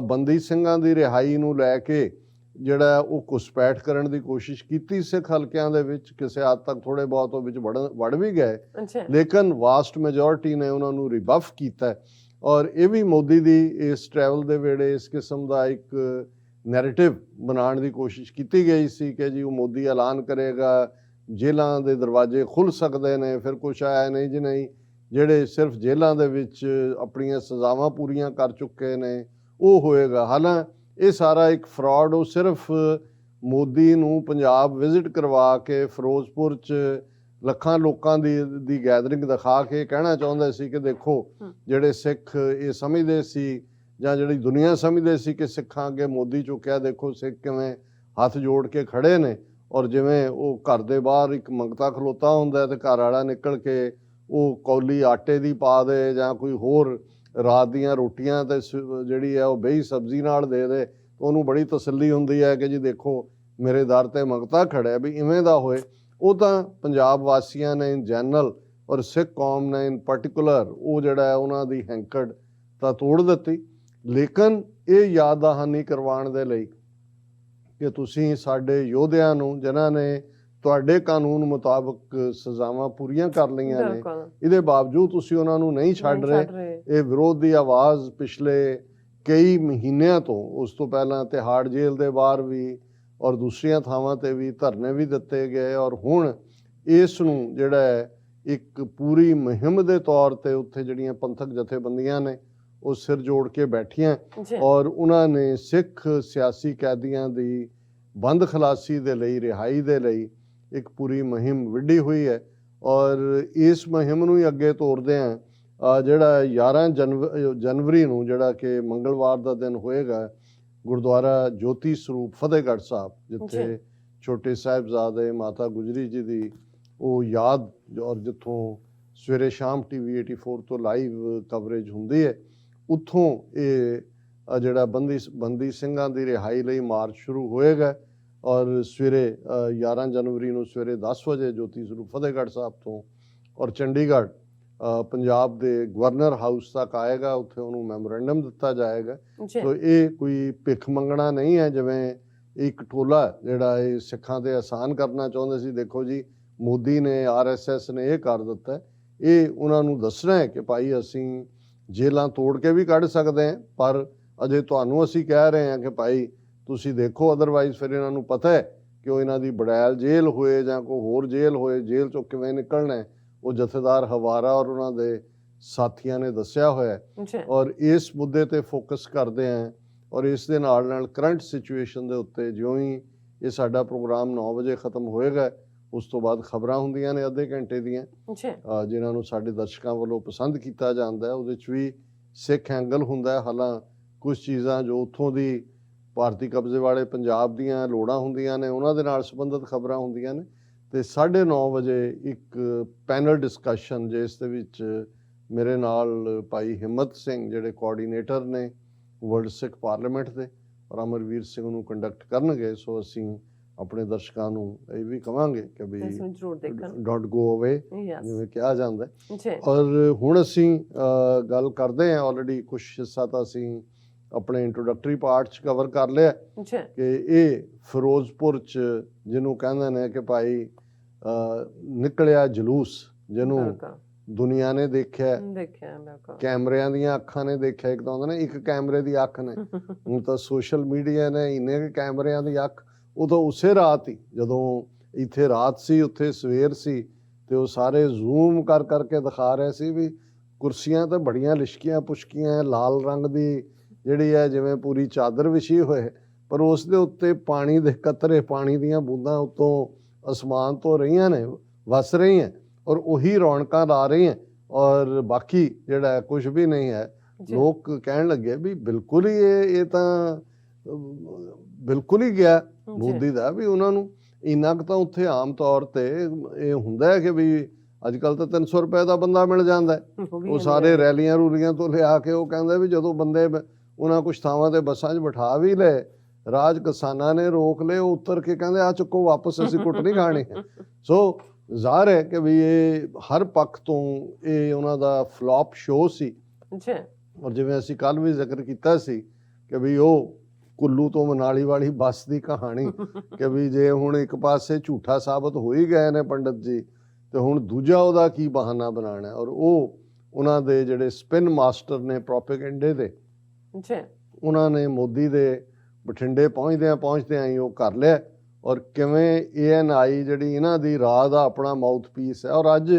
ਬੰਦੀ ਸਿੰਘਾਂ ਦੀ ਰਿਹਾਈ ਨੂੰ ਲੈ ਕੇ ਜਿਹੜਾ ਉਹ ਘੁਸਪੈਠ ਕਰਨ ਦੀ ਕੋਸ਼ਿਸ਼ ਕੀਤੀ ਸਿੱਖ ਹਲਕਿਆਂ ਦੇ ਵਿੱਚ। ਕਿਸੇ ਹੱਦ ਤੱਕ ਥੋੜੇ ਬਹੁਤ ਉਹ ਵਿੱਚ ਵੜ ਵੀ ਗਏ, ਲੇਕਿਨ ਵਾਸਟ ਮੈਜੋਰਿਟੀ ਨੇ ਉਹਨਾਂ ਨੂੰ ਰਿਬਫ ਕੀਤਾ। ਔਰ ਇਹ ਵੀ ਮੋਦੀ ਦੀ ਇਸ ਟਰੈਵਲ ਦੇ ਵੇਲੇ ਇਸ ਕਿਸਮ ਦਾ ਇੱਕ ਨੈਰੇਟਿਵ ਬਣਾਉਣ ਦੀ ਕੋਸ਼ਿਸ਼ ਕੀਤੀ ਗਈ ਸੀ ਕਿ ਜੀ ਉਹ ਮੋਦੀ ਐਲਾਨ ਕਰੇਗਾ ਜੇਲ੍ਹਾਂ ਦੇ ਦਰਵਾਜ਼ੇ ਖੁੱਲ੍ਹ ਸਕਦੇ ਨੇ, ਫਿਰ ਕੁਛ ਆਇਆ ਨਹੀਂ ਜੀ ਨਹੀਂ, ਜਿਹੜੇ ਸਿਰਫ ਜੇਲ੍ਹਾਂ ਦੇ ਵਿੱਚ ਆਪਣੀਆਂ ਸਜ਼ਾਵਾਂ ਪੂਰੀਆਂ ਕਰ ਚੁੱਕੇ ਨੇ ਉਹ ਹੋਏਗਾ। ਹਾਲਾਂਕਿ ਇਹ ਸਾਰਾ ਇੱਕ ਫਰਾਡ, ਉਹ ਸਿਰਫ ਮੋਦੀ ਨੂੰ ਪੰਜਾਬ ਵਿਜ਼ਿਟ ਕਰਵਾ ਕੇ ਫਿਰੋਜ਼ਪੁਰ 'ਚ ਲੱਖਾਂ ਲੋਕਾਂ ਦੀ ਗੈਦਰਿੰਗ ਦਿਖਾ ਕੇ ਕਹਿਣਾ ਚਾਹੁੰਦੇ ਸੀ ਕਿ ਦੇਖੋ ਜਿਹੜੇ ਸਿੱਖ ਇਹ ਸਮਝਦੇ ਸੀ ਜਾਂ ਜਿਹੜੀ ਦੁਨੀਆ ਸਮਝਦੇ ਸੀ ਕਿ ਸਿੱਖਾਂ ਅੱਗੇ ਮੋਦੀ ਝੁਕਿਆ, ਦੇਖੋ ਸਿੱਖ ਕਿਵੇਂ ਹੱਥ ਜੋੜ ਕੇ ਖੜੇ ਨੇ। ਔਰ ਜਿਵੇਂ ਉਹ ਘਰ ਦੇ ਬਾਹਰ ਇੱਕ ਮੰਗਤਾ ਖਲੋਤਾ ਹੁੰਦਾ ਤੇ ਘਰ ਵਾਲਾ ਨਿਕਲ ਕੇ ਉਹ ਕੌਲੀ ਆਟੇ ਦੀ ਪਾ ਦੇ ਜਾਂ ਕੋਈ ਹੋਰ ਰਾਤ ਦੀਆਂ ਰੋਟੀਆਂ ਤੇ ਜਿਹੜੀ ਹੈ ਉਹ ਬੇਹੀ ਸਬਜ਼ੀ ਨਾਲ ਦੇ ਦੇ, ਉਹਨੂੰ ਬੜੀ ਤਸੱਲੀ ਹੁੰਦੀ ਹੈ ਕਿ ਜੀ ਦੇਖੋ ਮੇਰੇ ਦਰ ਤੇ ਮੰਗਤਾ ਖੜਿਆ। ਵੀ ਇਵੇਂ ਦਾ ਹੋਏ, ਉਹ ਤਾਂ ਪੰਜਾਬ ਵਾਸੀਆਂ ਨੇ ਇਨ ਜਨਰਲ ਔਰ ਸਿੱਖ ਕੌਮ ਨੇ ਇਨ ਪਾਰਟਿਕੂਲਰ ਉਹ ਜਿਹੜਾ ਹੈ ਉਹਨਾਂ ਦੀ ਹੈਂਕੜ ਤਾਂ ਤੋੜ ਦਿੱਤੀ। ਲੇਕਿਨ ਇਹ ਯਾਦ ਦਹਾਨੀ ਕਰਵਾਉਣ ਦੇ ਲਈ ਕਿ ਤੁਸੀਂ ਸਾਡੇ ਯੋਧਿਆਂ ਨੂੰ ਜਿਨ੍ਹਾਂ ਨੇ ਤੁਹਾਡੇ ਕਾਨੂੰਨ ਮੁਤਾਬਕ ਸਜ਼ਾਵਾਂ ਪੂਰੀਆਂ ਕਰ ਲਈਆਂ ਨੇ, ਇਹਦੇ ਬਾਵਜੂਦ ਤੁਸੀਂ ਉਹਨਾਂ ਨੂੰ ਨਹੀਂ ਛੱਡ ਰਹੇ। ਇਹ ਵਿਰੋਧ ਦੀ ਆਵਾਜ਼ ਪਿਛਲੇ ਕਈ ਮਹੀਨਿਆਂ ਤੋਂ, ਉਸ ਤੋਂ ਪਹਿਲਾਂ ਤਿਹਾੜ ਜੇਲ੍ਹ ਦੇ ਬਾਹਰ ਵੀ ਔਰ ਦੂਸਰੀਆਂ ਥਾਵਾਂ ਤੇ ਵੀ ਧਰਨੇ ਵੀ ਦਿੱਤੇ ਗਏ, ਔਰ ਹੁਣ ਇਸ ਨੂੰ ਜਿਹੜਾ ਹੈ ਇੱਕ ਪੂਰੀ ਮੁਹਿੰਮ ਦੇ ਤੌਰ ਤੇ ਉੱਥੇ ਜਿਹੜੀਆਂ ਪੰਥਕ ਜਥੇਬੰਦੀਆਂ ਨੇ ਉਹ ਸਿਰ ਜੋੜ ਕੇ ਬੈਠੀਆਂ ਔਰ ਉਹਨਾਂ ਨੇ ਸਿੱਖ ਸਿਆਸੀ ਕੈਦੀਆਂ ਦੀ ਬੰਦ ਖਲਾਸੀ ਦੇ ਲਈ, ਰਿਹਾਈ ਦੇ ਲਈ ਇੱਕ ਪੂਰੀ ਮੁਹਿੰਮ ਵਿੱਢੀ ਹੋਈ ਹੈ। ਔਰ ਇਸ ਮੁਹਿੰਮ ਨੂੰ ਹੀ ਅੱਗੇ ਤੋਰਦੇ ਹਾਂ ਜਿਹੜਾ 11 ਜਨਵਰੀ ਨੂੰ ਜਿਹੜਾ ਕਿ ਮੰਗਲਵਾਰ ਦਾ ਦਿਨ ਹੋਏਗਾ, ਗੁਰਦੁਆਰਾ ਜੋਤੀ ਸਰੂਪ ਫਤਿਹਗੜ੍ਹ ਸਾਹਿਬ, ਜਿੱਥੇ ਛੋਟੇ ਸਾਹਿਬਜ਼ਾਦੇ ਮਾਤਾ ਗੁਜਰੀ ਜੀ ਦੀ ਉਹ ਯਾਦ ਔਰ ਜਿੱਥੋਂ ਸਵੇਰੇ ਸ਼ਾਮ TV 84 ਤੋਂ ਲਾਈਵ ਕਵਰੇਜ ਹੁੰਦੀ ਹੈ, ਉੱਥੋਂ ਇਹ ਜਿਹੜਾ ਬੰਦੀ ਸਿੰਘਾਂ ਦੀ ਰਿਹਾਈ ਲਈ ਮਾਰਚ ਸ਼ੁਰੂ ਹੋਏਗਾ। ਔਰ ਸਵੇਰੇ 11 ਜਨਵਰੀ ਨੂੰ ਸਵੇਰੇ 10 ਵਜੇ ਜੋਤੀ ਸਰੂਪ ਫਤਿਹਗੜ੍ਹ ਸਾਹਿਬ ਤੋਂ ਔਰ ਚੰਡੀਗੜ੍ਹ ਪੰਜਾਬ ਦੇ ਗਵਰਨਰ ਹਾਊਸ ਤੱਕ ਆਏਗਾ, ਉੱਥੇ ਉਹਨੂੰ ਮੈਮੋਰੈਂਡਮ ਦਿੱਤਾ ਜਾਏਗਾ। ਸੋ ਇਹ ਕੋਈ ਭਿੱਖ ਮੰਗਣਾ ਨਹੀਂ ਹੈ ਜਿਵੇਂ ਇੱਕ ਟੋਲਾ ਜਿਹੜਾ ਇਹ ਸਿੱਖਾਂ ਤੇ ਆਸਾਨ ਕਰਨਾ ਚਾਹੁੰਦੇ ਸੀ। ਦੇਖੋ ਜੀ ਮੋਦੀ ਨੇ, RSS ਨੇ ਇਹ ਕਰ ਦਿੱਤਾ। ਇਹ ਉਹਨਾਂ ਨੂੰ ਦੱਸਣਾ ਹੈ ਕਿ ਭਾਈ ਅਸੀਂ ਜੇਲ੍ਹਾਂ ਤੋੜ ਕੇ ਵੀ ਕੱਢ ਸਕਦੇ ਹਾਂ, ਪਰ ਅਜੇ ਤੁਹਾਨੂੰ ਅਸੀਂ ਕਹਿ ਰਹੇ ਹਾਂ ਕਿ ਭਾਈ ਤੁਸੀਂ ਦੇਖੋ, ਅਦਰਵਾਈਜ਼ ਫਿਰ ਇਹਨਾਂ ਨੂੰ ਪਤਾ ਹੈ ਕਿ ਉਹ ਇਹਨਾਂ ਦੀ ਬੜੈਲ ਜੇਲ੍ਹ ਹੋਏ ਜਾਂ ਕੋਈ ਹੋਰ ਜੇਲ੍ਹ ਹੋਏ, ਜੇਲ੍ਹ ਚੋਂ ਕਿਵੇਂ ਨਿਕਲਣਾ ਹੈ ਉਹ ਜਥੇਦਾਰ ਹਵਾਰਾ ਔਰ ਉਹਨਾਂ ਦੇ ਸਾਥੀਆਂ ਨੇ ਦੱਸਿਆ ਹੋਇਆ। ਔਰ ਇਸ ਮੁੱਦੇ ਤੇ ਫੋਕਸ ਕਰਦੇ ਹਾਂ ਔਰ ਇਸ ਦੇ ਨਾਲ ਨਾਲ ਕਰੰਟ ਸਿਚੁਏਸ਼ਨ ਦੇ ਉੱਤੇ ਜਿਉਂ ਹੀ ਇਹ ਸਾਡਾ ਪ੍ਰੋਗਰਾਮ 9 ਵਜੇ ਖਤਮ ਹੋਏਗਾ, ਉਸ ਤੋਂ ਬਾਅਦ ਖਬਰਾਂ ਹੁੰਦੀਆਂ ਨੇ ਅੱਧੇ ਘੰਟੇ ਦੀਆਂ, ਜਿਨ੍ਹਾਂ ਨੂੰ ਸਾਡੇ ਦਰਸ਼ਕਾਂ ਵੱਲੋਂ ਪਸੰਦ ਕੀਤਾ ਜਾਂਦਾ। ਉਹਦੇ 'ਚ ਵੀ ਸਿੱਖ ਐਂਗਲ ਹੁੰਦਾ। ਹਾਲਾਂ ਕੁਝ ਚੀਜ਼ਾਂ ਜੋ ਉੱਥੋਂ ਦੀ ਭਾਰਤੀ ਕਬਜ਼ੇ ਵਾਲੇ ਪੰਜਾਬ ਦੀਆਂ ਲੋੜਾਂ ਹੁੰਦੀਆਂ ਨੇ ਉਹਨਾਂ ਦੇ ਨਾਲ ਸੰਬੰਧਿਤ ਖਬਰਾਂ ਹੁੰਦੀਆਂ ਨੇ। ਤੇ 9:30 ਵਜੇ ਇੱਕ ਪੈਨਲ ਡਿਸਕਸ਼ਨ ਜਿਸ ਦੇ ਵਿੱਚ ਮੇਰੇ ਨਾਲ ਭਾਈ ਹਿੰਮਤ ਸਿੰਘ ਜਿਹੜੇ ਕੋਆਰਡੀਨੇਟਰ ਨੇ ਵਰਲਡ ਸਿੱਖ ਪਾਰਲੀਮੈਂਟ ਦੇ ਔਰ ਅਮਰਵੀਰ ਸਿੰਘ ਨੂੰ ਕੰਡਕਟ ਕਰਨਗੇ। ਸੋ ਅਸੀਂ ਆਪਣੇ ਦਰਸ਼ਕਾਂ ਨੂੰ ਇਹ ਵੀ ਕਵਾਂਗੇ ਕਿ ਵੀ ਇਸ ਨੂੰ ਜ਼ਰੂਰ ਦੇਖਣ। ਡੋਂਟ ਗੋ ਅਵੇ ਯੈਸ ਜਿਵੇਂ ਕਿਹਾ ਜਾਂਦਾ ਹੈ। ਜੀ ਔਰ ਹੁਣ ਅਸੀਂ ਗੱਲ ਕਰਦੇ ਹਾਂ, ਆਲਰੇਡੀ ਕੁਝ ਹਿੱਸਾ ਤਾਂ ਅਸੀਂ ਆਪਣੇ ਇੰਟਰੋਡਕਟਰੀ ਪਾਰਟ 'ਚ ਕਵਰ ਕਰ ਲਿਆ ਜੀ ਕਿ ਇਹ ਫਿਰੋਜ਼ਪੁਰ 'ਚ ਜਿਹਨੂੰ ਕਹਿੰਦੇ ਨੇ ਕਿ ਭਾਈ ਨਿਕਲਿਆ ਜਲੂਸ, ਜਿਹਨੂੰ ਬਿਲਕੁਲ ਦੁਨੀਆ ਨੇ ਦੇਖਿਆ, ਬਿਲਕੁਲ ਕੈਮਰਿਆਂ ਦੀਆਂ ਅੱਖਾਂ ਨੇ ਦੇਖਿਆ। ਇੱਕ ਤਾਂ ਹੁੰਦਾ ਨਾ ਇੱਕ ਕੈਮਰੇ ਦੀ ਅੱਖ ਨੇ, ਹੁਣ ਤਾਂ ਸੋਸ਼ਲ ਮੀਡੀਆ ਨੇ ਇੰਨੇ ਕੁ ਕੈਮਰਿਆਂ ਦੀ ਅੱਖ। ਉਹ ਤਾਂ ਉਸੇ ਰਾਤ ਹੀ, ਜਦੋਂ ਇੱਥੇ ਰਾਤ ਸੀ ਉੱਥੇ ਸਵੇਰ ਸੀ, ਤੇ ਉਹ ਸਾਰੇ ਜ਼ੂਮ ਕਰ ਕਰਕੇ ਦਿਖਾ ਰਹੇ ਸੀ ਵੀ ਕੁਰਸੀਆਂ ਤਾਂ ਬੜੀਆਂ ਲਿਸ਼ਕੀਆਂ ਪੁਸ਼ਕੀਆਂ, ਲਾਲ ਰੰਗ ਦੀ ਜਿਹੜੀ ਹੈ ਜਿਵੇਂ ਪੂਰੀ ਚਾਦਰ ਵਿਛੀ ਹੋਏ, ਪਰ ਉਸ ਦੇ ਉੱਤੇ ਪਾਣੀ ਦੇ ਕਤਰੇ, ਪਾਣੀ ਦੀਆਂ ਬੂੰਦਾਂ ਉੱਤੋਂ ਅਸਮਾਨ ਤੋਂ ਰਹੀਆਂ ਨੇ, ਵਸ ਰਹੀਆਂ, ਔਰ ਉਹੀ ਰੌਣਕਾਂ ਲਾ ਰਹੀਆਂ, ਔਰ ਬਾਕੀ ਜਿਹੜਾ ਕੁਝ ਵੀ ਨਹੀਂ ਹੈ। ਲੋਕ ਕਹਿਣ ਲੱਗੇ ਵੀ ਬਿਲਕੁਲ ਹੀ ਇਹ ਤਾਂ ਬਿਲਕੁਲ ਹੀ ਗਿਆ ਮੋਦੀ ਦਾ, ਵੀ ਉਹਨਾਂ ਨੂੰ ਇੰਨਾ ਕੁ ਤਾਂ ਉੱਥੇ ਆਮ ਤੌਰ ਤੇ ਇਹ ਹੁੰਦਾ ਹੈ ਕਿ ਵੀ ਅੱਜ ਕੱਲ ਤਾਂ 300 ਰੁਪਏ ਦਾ ਬੰਦਾ ਮਿਲ ਜਾਂਦਾ ਹੈ। ਉਹ ਸਾਰੇ ਰੈਲੀਆਂ ਰੂਲੀਆਂ ਤੋਂ ਲਿਆ ਕੇ ਉਹ ਕਹਿੰਦੇ ਵੀ ਜਦੋਂ ਬੰਦੇ ਉਹਨਾਂ ਕੁਛ ਥਾਵਾਂ ਤੇ ਬੱਸਾਂ 'ਚ ਬਿਠਾ ਵੀ ਲਏ, ਰਾਜ ਕਿਸਾਨਾਂ ਨੇ ਰੋਕ ਲਏ, ਉਹ ਉਤਰ ਕੇ ਕਹਿੰਦੇ ਆ ਚੁੱਕੋ ਵਾਪਸ, ਅਸੀਂ ਕੁੱਟ ਨਹੀਂ ਖਾਣੀ। ਸੋ ਜ਼ਾਹਰ ਹੈ ਕਿ ਵੀ ਇਹ ਹਰ ਪੱਖ ਤੋਂ ਇਹ ਉਹਨਾਂ ਦਾ ਫਲॉप ਸ਼ੋਅ ਸੀ। ਔਰ ਜਿਵੇਂ ਅਸੀਂ ਕੱਲ ਵੀ ਜ਼ਿਕਰ ਕੀਤਾ ਸੀ ਕਿ ਵੀ ਉਹ ਕੁੱਲੂ ਤੋਂ ਮਨਾਲੀ ਵਾਲੀ ਬੱਸ ਦੀ ਕਹਾਣੀ, ਕਿ ਵੀ ਜੇ ਹੁਣ ਇੱਕ ਪਾਸੇ ਝੂਠਾ ਸਾਬਤ ਹੋ ਹੀ ਗਏ ਨੇ ਪੰਡਤ ਜੀ, ਤੇ ਹੁਣ ਦੂਜਾ ਉਹਦਾ ਕੀ ਬਹਾਨਾ ਬਣਾਉਣਾ। ਔਰ ਉਹ ਉਹਨਾਂ ਦੇ ਜਿਹੜੇ ਸਪਿਨ ਮਾਸਟਰ ਨੇ ਪ੍ਰੋਪੇਗੈਂਡੇ ਦੇ, ਉਹਨਾਂ ਨੇ ਮੋਦੀ ਦੇ ਬਠਿੰਡੇ ਪਹੁੰਚਦਿਆਂ ਹੀ ਉਹ ਕਰ ਲਿਆ। ਔਰ ਕਿਵੇਂ ANI ਜਿਹੜੀ ਇਹਨਾਂ ਦੀ ਰਾਹ ਦਾ ਆਪਣਾ ਮਾਊਥ ਪੀਸ ਹੈ। ਔਰ ਅੱਜ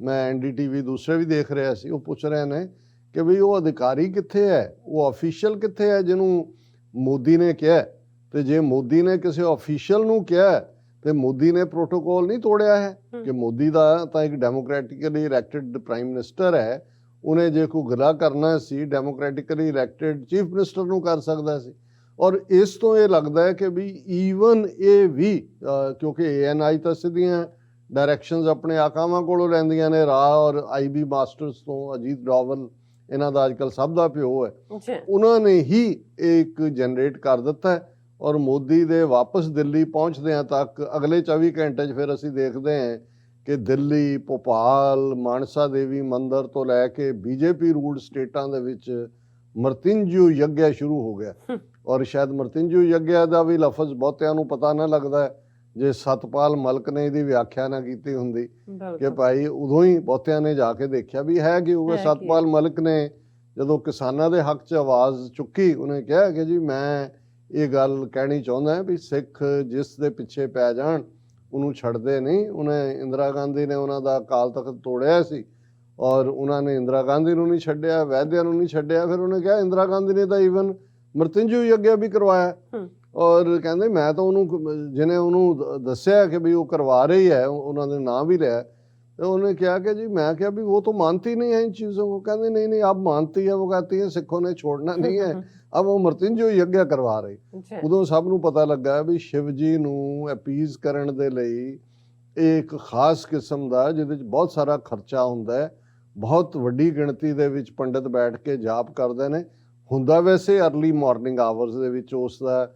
ਮੈਂ NDTV ਦੂਸਰੇ ਵੀ ਦੇਖ ਰਿਹਾ ਸੀ, ਉਹ ਪੁੱਛ ਰਹੇ ਨੇ ਕਿ ਵੀ ਉਹ ਅਧਿਕਾਰੀ ਕਿੱਥੇ ਹੈ, ਉਹ ਅਫੀਸ਼ੀਅਲ ਕਿੱਥੇ ਹੈ ਜਿਹਨੂੰ ਮੋਦੀ ਨੇ ਕਿਹਾ। ਤੇ ਜੇ ਮੋਦੀ ਨੇ ਕਿਸੇ ਅਫੀਸ਼ੀਅਲ ਨੂੰ ਕਿਹਾ ਤੇ ਮੋਦੀ ਨੇ ਪ੍ਰੋਟੋਕੋਲ ਨਹੀਂ ਤੋੜਿਆ ਹੈ, ਕਿ ਮੋਦੀ ਦਾ ਤਾਂ ਇੱਕ ਡੈਮੋਕ੍ਰੈਟਿਕਲੀ ਇਲੈਕਟਿਡ ਪ੍ਰਾਈਮ ਮਿਨਿਸਟਰ ਹੈ, ਉਹਨੇ ਜੇ ਕੋਈ ਗਿਲਾ ਕਰਨਾ ਸੀ ਡੈਮੋਕ੍ਰੈਟਿਕਲੀ ਇਲੈਕਟਿਡ ਚੀਫ ਮਿਨਿਸਟਰ ਨੂੰ ਕਰ ਸਕਦਾ ਸੀ। ਔਰ ਇਸ ਤੋਂ ਇਹ ਲੱਗਦਾ ਹੈ ਕਿ ਵੀ ਈਵਨ ਇਹ ਵੀ ਕਿਉਂਕਿ ANI ਤਾਂ ਸਿੱਧੀਆਂ ਡਾਇਰੈਕਸ਼ਨਸ ਆਪਣੇ ਆਕਾਵਾਂ ਕੋਲੋਂ ਲੈਂਦੀਆਂ ਨੇ, ਰਾਹ ਔਰ IB ਮਾਸਟਰਸ ਤੋਂ, ਅਜੀਤ ਡੋਵਲ ਇਹਨਾਂ ਦਾ ਅੱਜ ਕੱਲ੍ਹ ਸਭ ਦਾ ਪਿਓ ਹੈ, ਉਹਨਾਂ ਨੇ ਹੀ ਇੱਕ ਜਨਰੇਟ ਕਰ ਦਿੱਤਾ। ਔਰ ਮੋਦੀ ਦੇ ਵਾਪਸ ਦਿੱਲੀ ਪਹੁੰਚਦਿਆਂ ਤੱਕ ਅਗਲੇ 24 ਘੰਟੇ 'ਚ ਫਿਰ ਅਸੀਂ ਦੇਖਦੇ ਹਾਂ ਕਿ ਦਿੱਲੀ, ਭੋਪਾਲ, ਮਾਨਸਾ ਦੇਵੀ ਮੰਦਿਰ ਤੋਂ ਲੈ ਕੇ BJP ਰੂਲਡ ਸਟੇਟਾਂ ਦੇ ਵਿੱਚ ਮਰਤਿੰਜੂ ਯੱਗਿਆ ਸ਼ੁਰੂ ਹੋ ਗਿਆ। ਔਰ ਸ਼ਾਇਦ ਮਰਤਿੰਜੂ ਯੱਗਿਆ ਦਾ ਵੀ ਲਫ਼ਜ਼ ਬਹੁਤਿਆਂ ਨੂੰ ਪਤਾ ਨਾ ਲੱਗਦਾ ਜੇ ਸਤਪਾਲ ਮਲਕ ਨੇ ਇਹਦੀ ਵਿਆਖਿਆ ਨਾ ਕੀਤੀ ਹੁੰਦੀ, ਕਿ ਭਾਈ ਉਦੋਂ ਹੀ ਬਹੁਤਿਆਂ ਨੇ ਜਾ ਕੇ ਦੇਖਿਆ ਵੀ ਹੈ ਕਿ ਉਹ ਸਤਪਾਲ ਮਲਕ ਨੇ ਜਦੋਂ ਕਿਸਾਨਾਂ ਦੇ ਹੱਕ 'ਚ ਆਵਾਜ਼ ਚੁੱਕੀ, ਉਹਨੇ ਕਿਹਾ ਕਿ ਜੀ ਮੈਂ ਇਹ ਗੱਲ ਕਹਿਣੀ ਚਾਹੁੰਦਾ ਵੀ ਸਿੱਖ ਜਿਸ ਦੇ ਪਿੱਛੇ ਪੈ ਜਾਣ ਉਹਨੂੰ ਛੱਡਦੇ ਨਹੀਂ। ਉਹਨੇ ਇੰਦਰਾ ਗਾਂਧੀ ਨੇ ਉਹਨਾਂ ਦਾ ਅਕਾਲ ਤਖਤ ਤੋੜਿਆ ਸੀ, ਔਰ ਉਹਨਾਂ ਨੇ ਇੰਦਰਾ ਗਾਂਧੀ ਨੂੰ ਨਹੀਂ ਛੱਡਿਆ, ਵੈਦਿਆ ਨੂੰ ਨਹੀਂ ਛੱਡਿਆ। ਫਿਰ ਉਹਨੇ ਕਿਹਾ ਇੰਦਰਾ ਗਾਂਧੀ ਨੇ ਤਾਂ ਈਵਨ ਮਰਤਿੰਜੂ ਯੱਗਿਆ ਵੀ ਕਰਵਾਇਆ। ਔਰ ਕਹਿੰਦੇ ਮੈਂ ਤਾਂ ਉਹਨੂੰ, ਜਿਹਨੇ ਉਹਨੂੰ ਦੱਸਿਆ ਕਿ ਵੀ ਉਹ ਕਰਵਾ ਰਹੀ ਹੈ, ਉਹਨਾਂ ਦੇ ਨਾਂ ਵੀ ਲਿਆ, तो उन्होंने क्या कि जी मैं क्या भी वो तो मानती नहीं है इन चीज़ों को। कहते नहीं नहीं आप मानती है, वो कहती है सिखों ने छोड़ना नहीं है। अब वो ਮਰਤਿੰਜੂ ਯੱਗਿਆ ਕਰਵਾ ਰਹੀ। ਉਦੋਂ ਸਭ ਨੂੰ ਪਤਾ ਲੱਗਾ ਵੀ ਸ਼ਿਵ ਜੀ ਨੂੰ ਅਪੀਜ਼ ਕਰਨ ਦੇ ਲਈ ਇੱਕ ਖਾਸ ਕਿਸਮ ਦਾ ਜਿਹਦੇ ਵਿੱਚ ਬਹੁਤ ਸਾਰਾ ਖਰਚਾ ਹੁੰਦਾ ਹੈ, ਬਹੁਤ ਵੱਡੀ ਗਿਣਤੀ ਦੇ ਵਿੱਚ ਪੰਡਤ ਬੈਠ ਕੇ ਜਾਪ ਕਰਦੇ ਨੇ। ਹੁੰਦਾ ਵੈਸੇ अर्ਲੀ ਮਾਰਨਿੰਗ ਆਵਰਸ ਦੇ ਵਿੱਚ ਉਸ ਦਾ